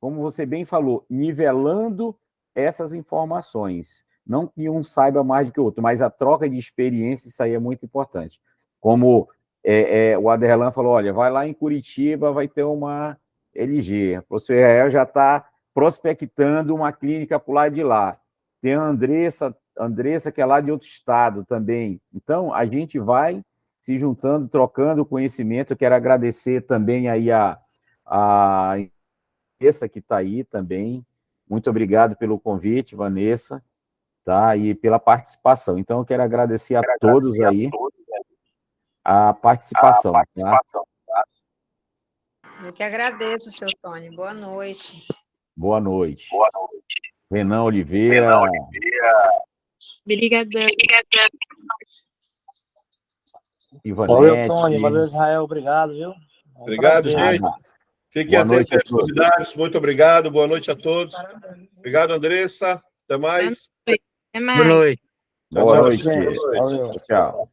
como você bem falou, nivelando essas informações. Não que um saiba mais do que o outro, mas a troca de experiência, isso aí é muito importante. Como o Aderlan falou, olha, vai lá em Curitiba, vai ter uma LG. O professor Israel já está prospectando uma clínica por lá de lá. Tem a Andressa, que é lá de outro estado também. Então, a gente vai se juntando, trocando conhecimento. Eu quero agradecer também aí a Vanessa, que está aí também. Muito obrigado pelo convite, Vanessa, tá? E pela participação. Então, eu quero agradecer a todos aí a participação, tá? Eu que agradeço, seu Tony. Boa noite. Boa noite. Renan Oliveira. Obrigadão. Valeu, Tony. Valeu, Israel. Obrigado, viu? Obrigado, gente. Fiquem atentos aos convidados. Muito obrigado. Boa noite a todos. Obrigado, Andressa. Até mais. Até mais. Boa noite. Boa noite. Tchau.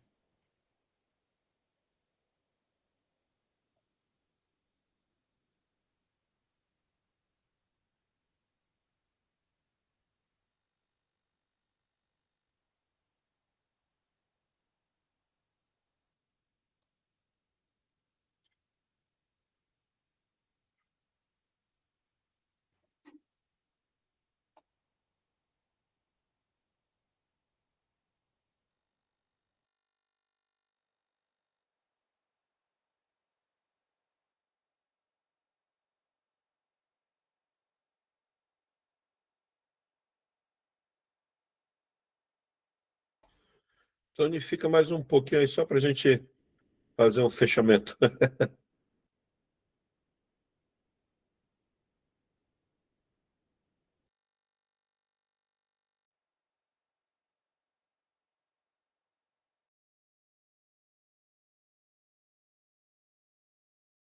Tony, fica mais um pouquinho aí só para a gente fazer um fechamento.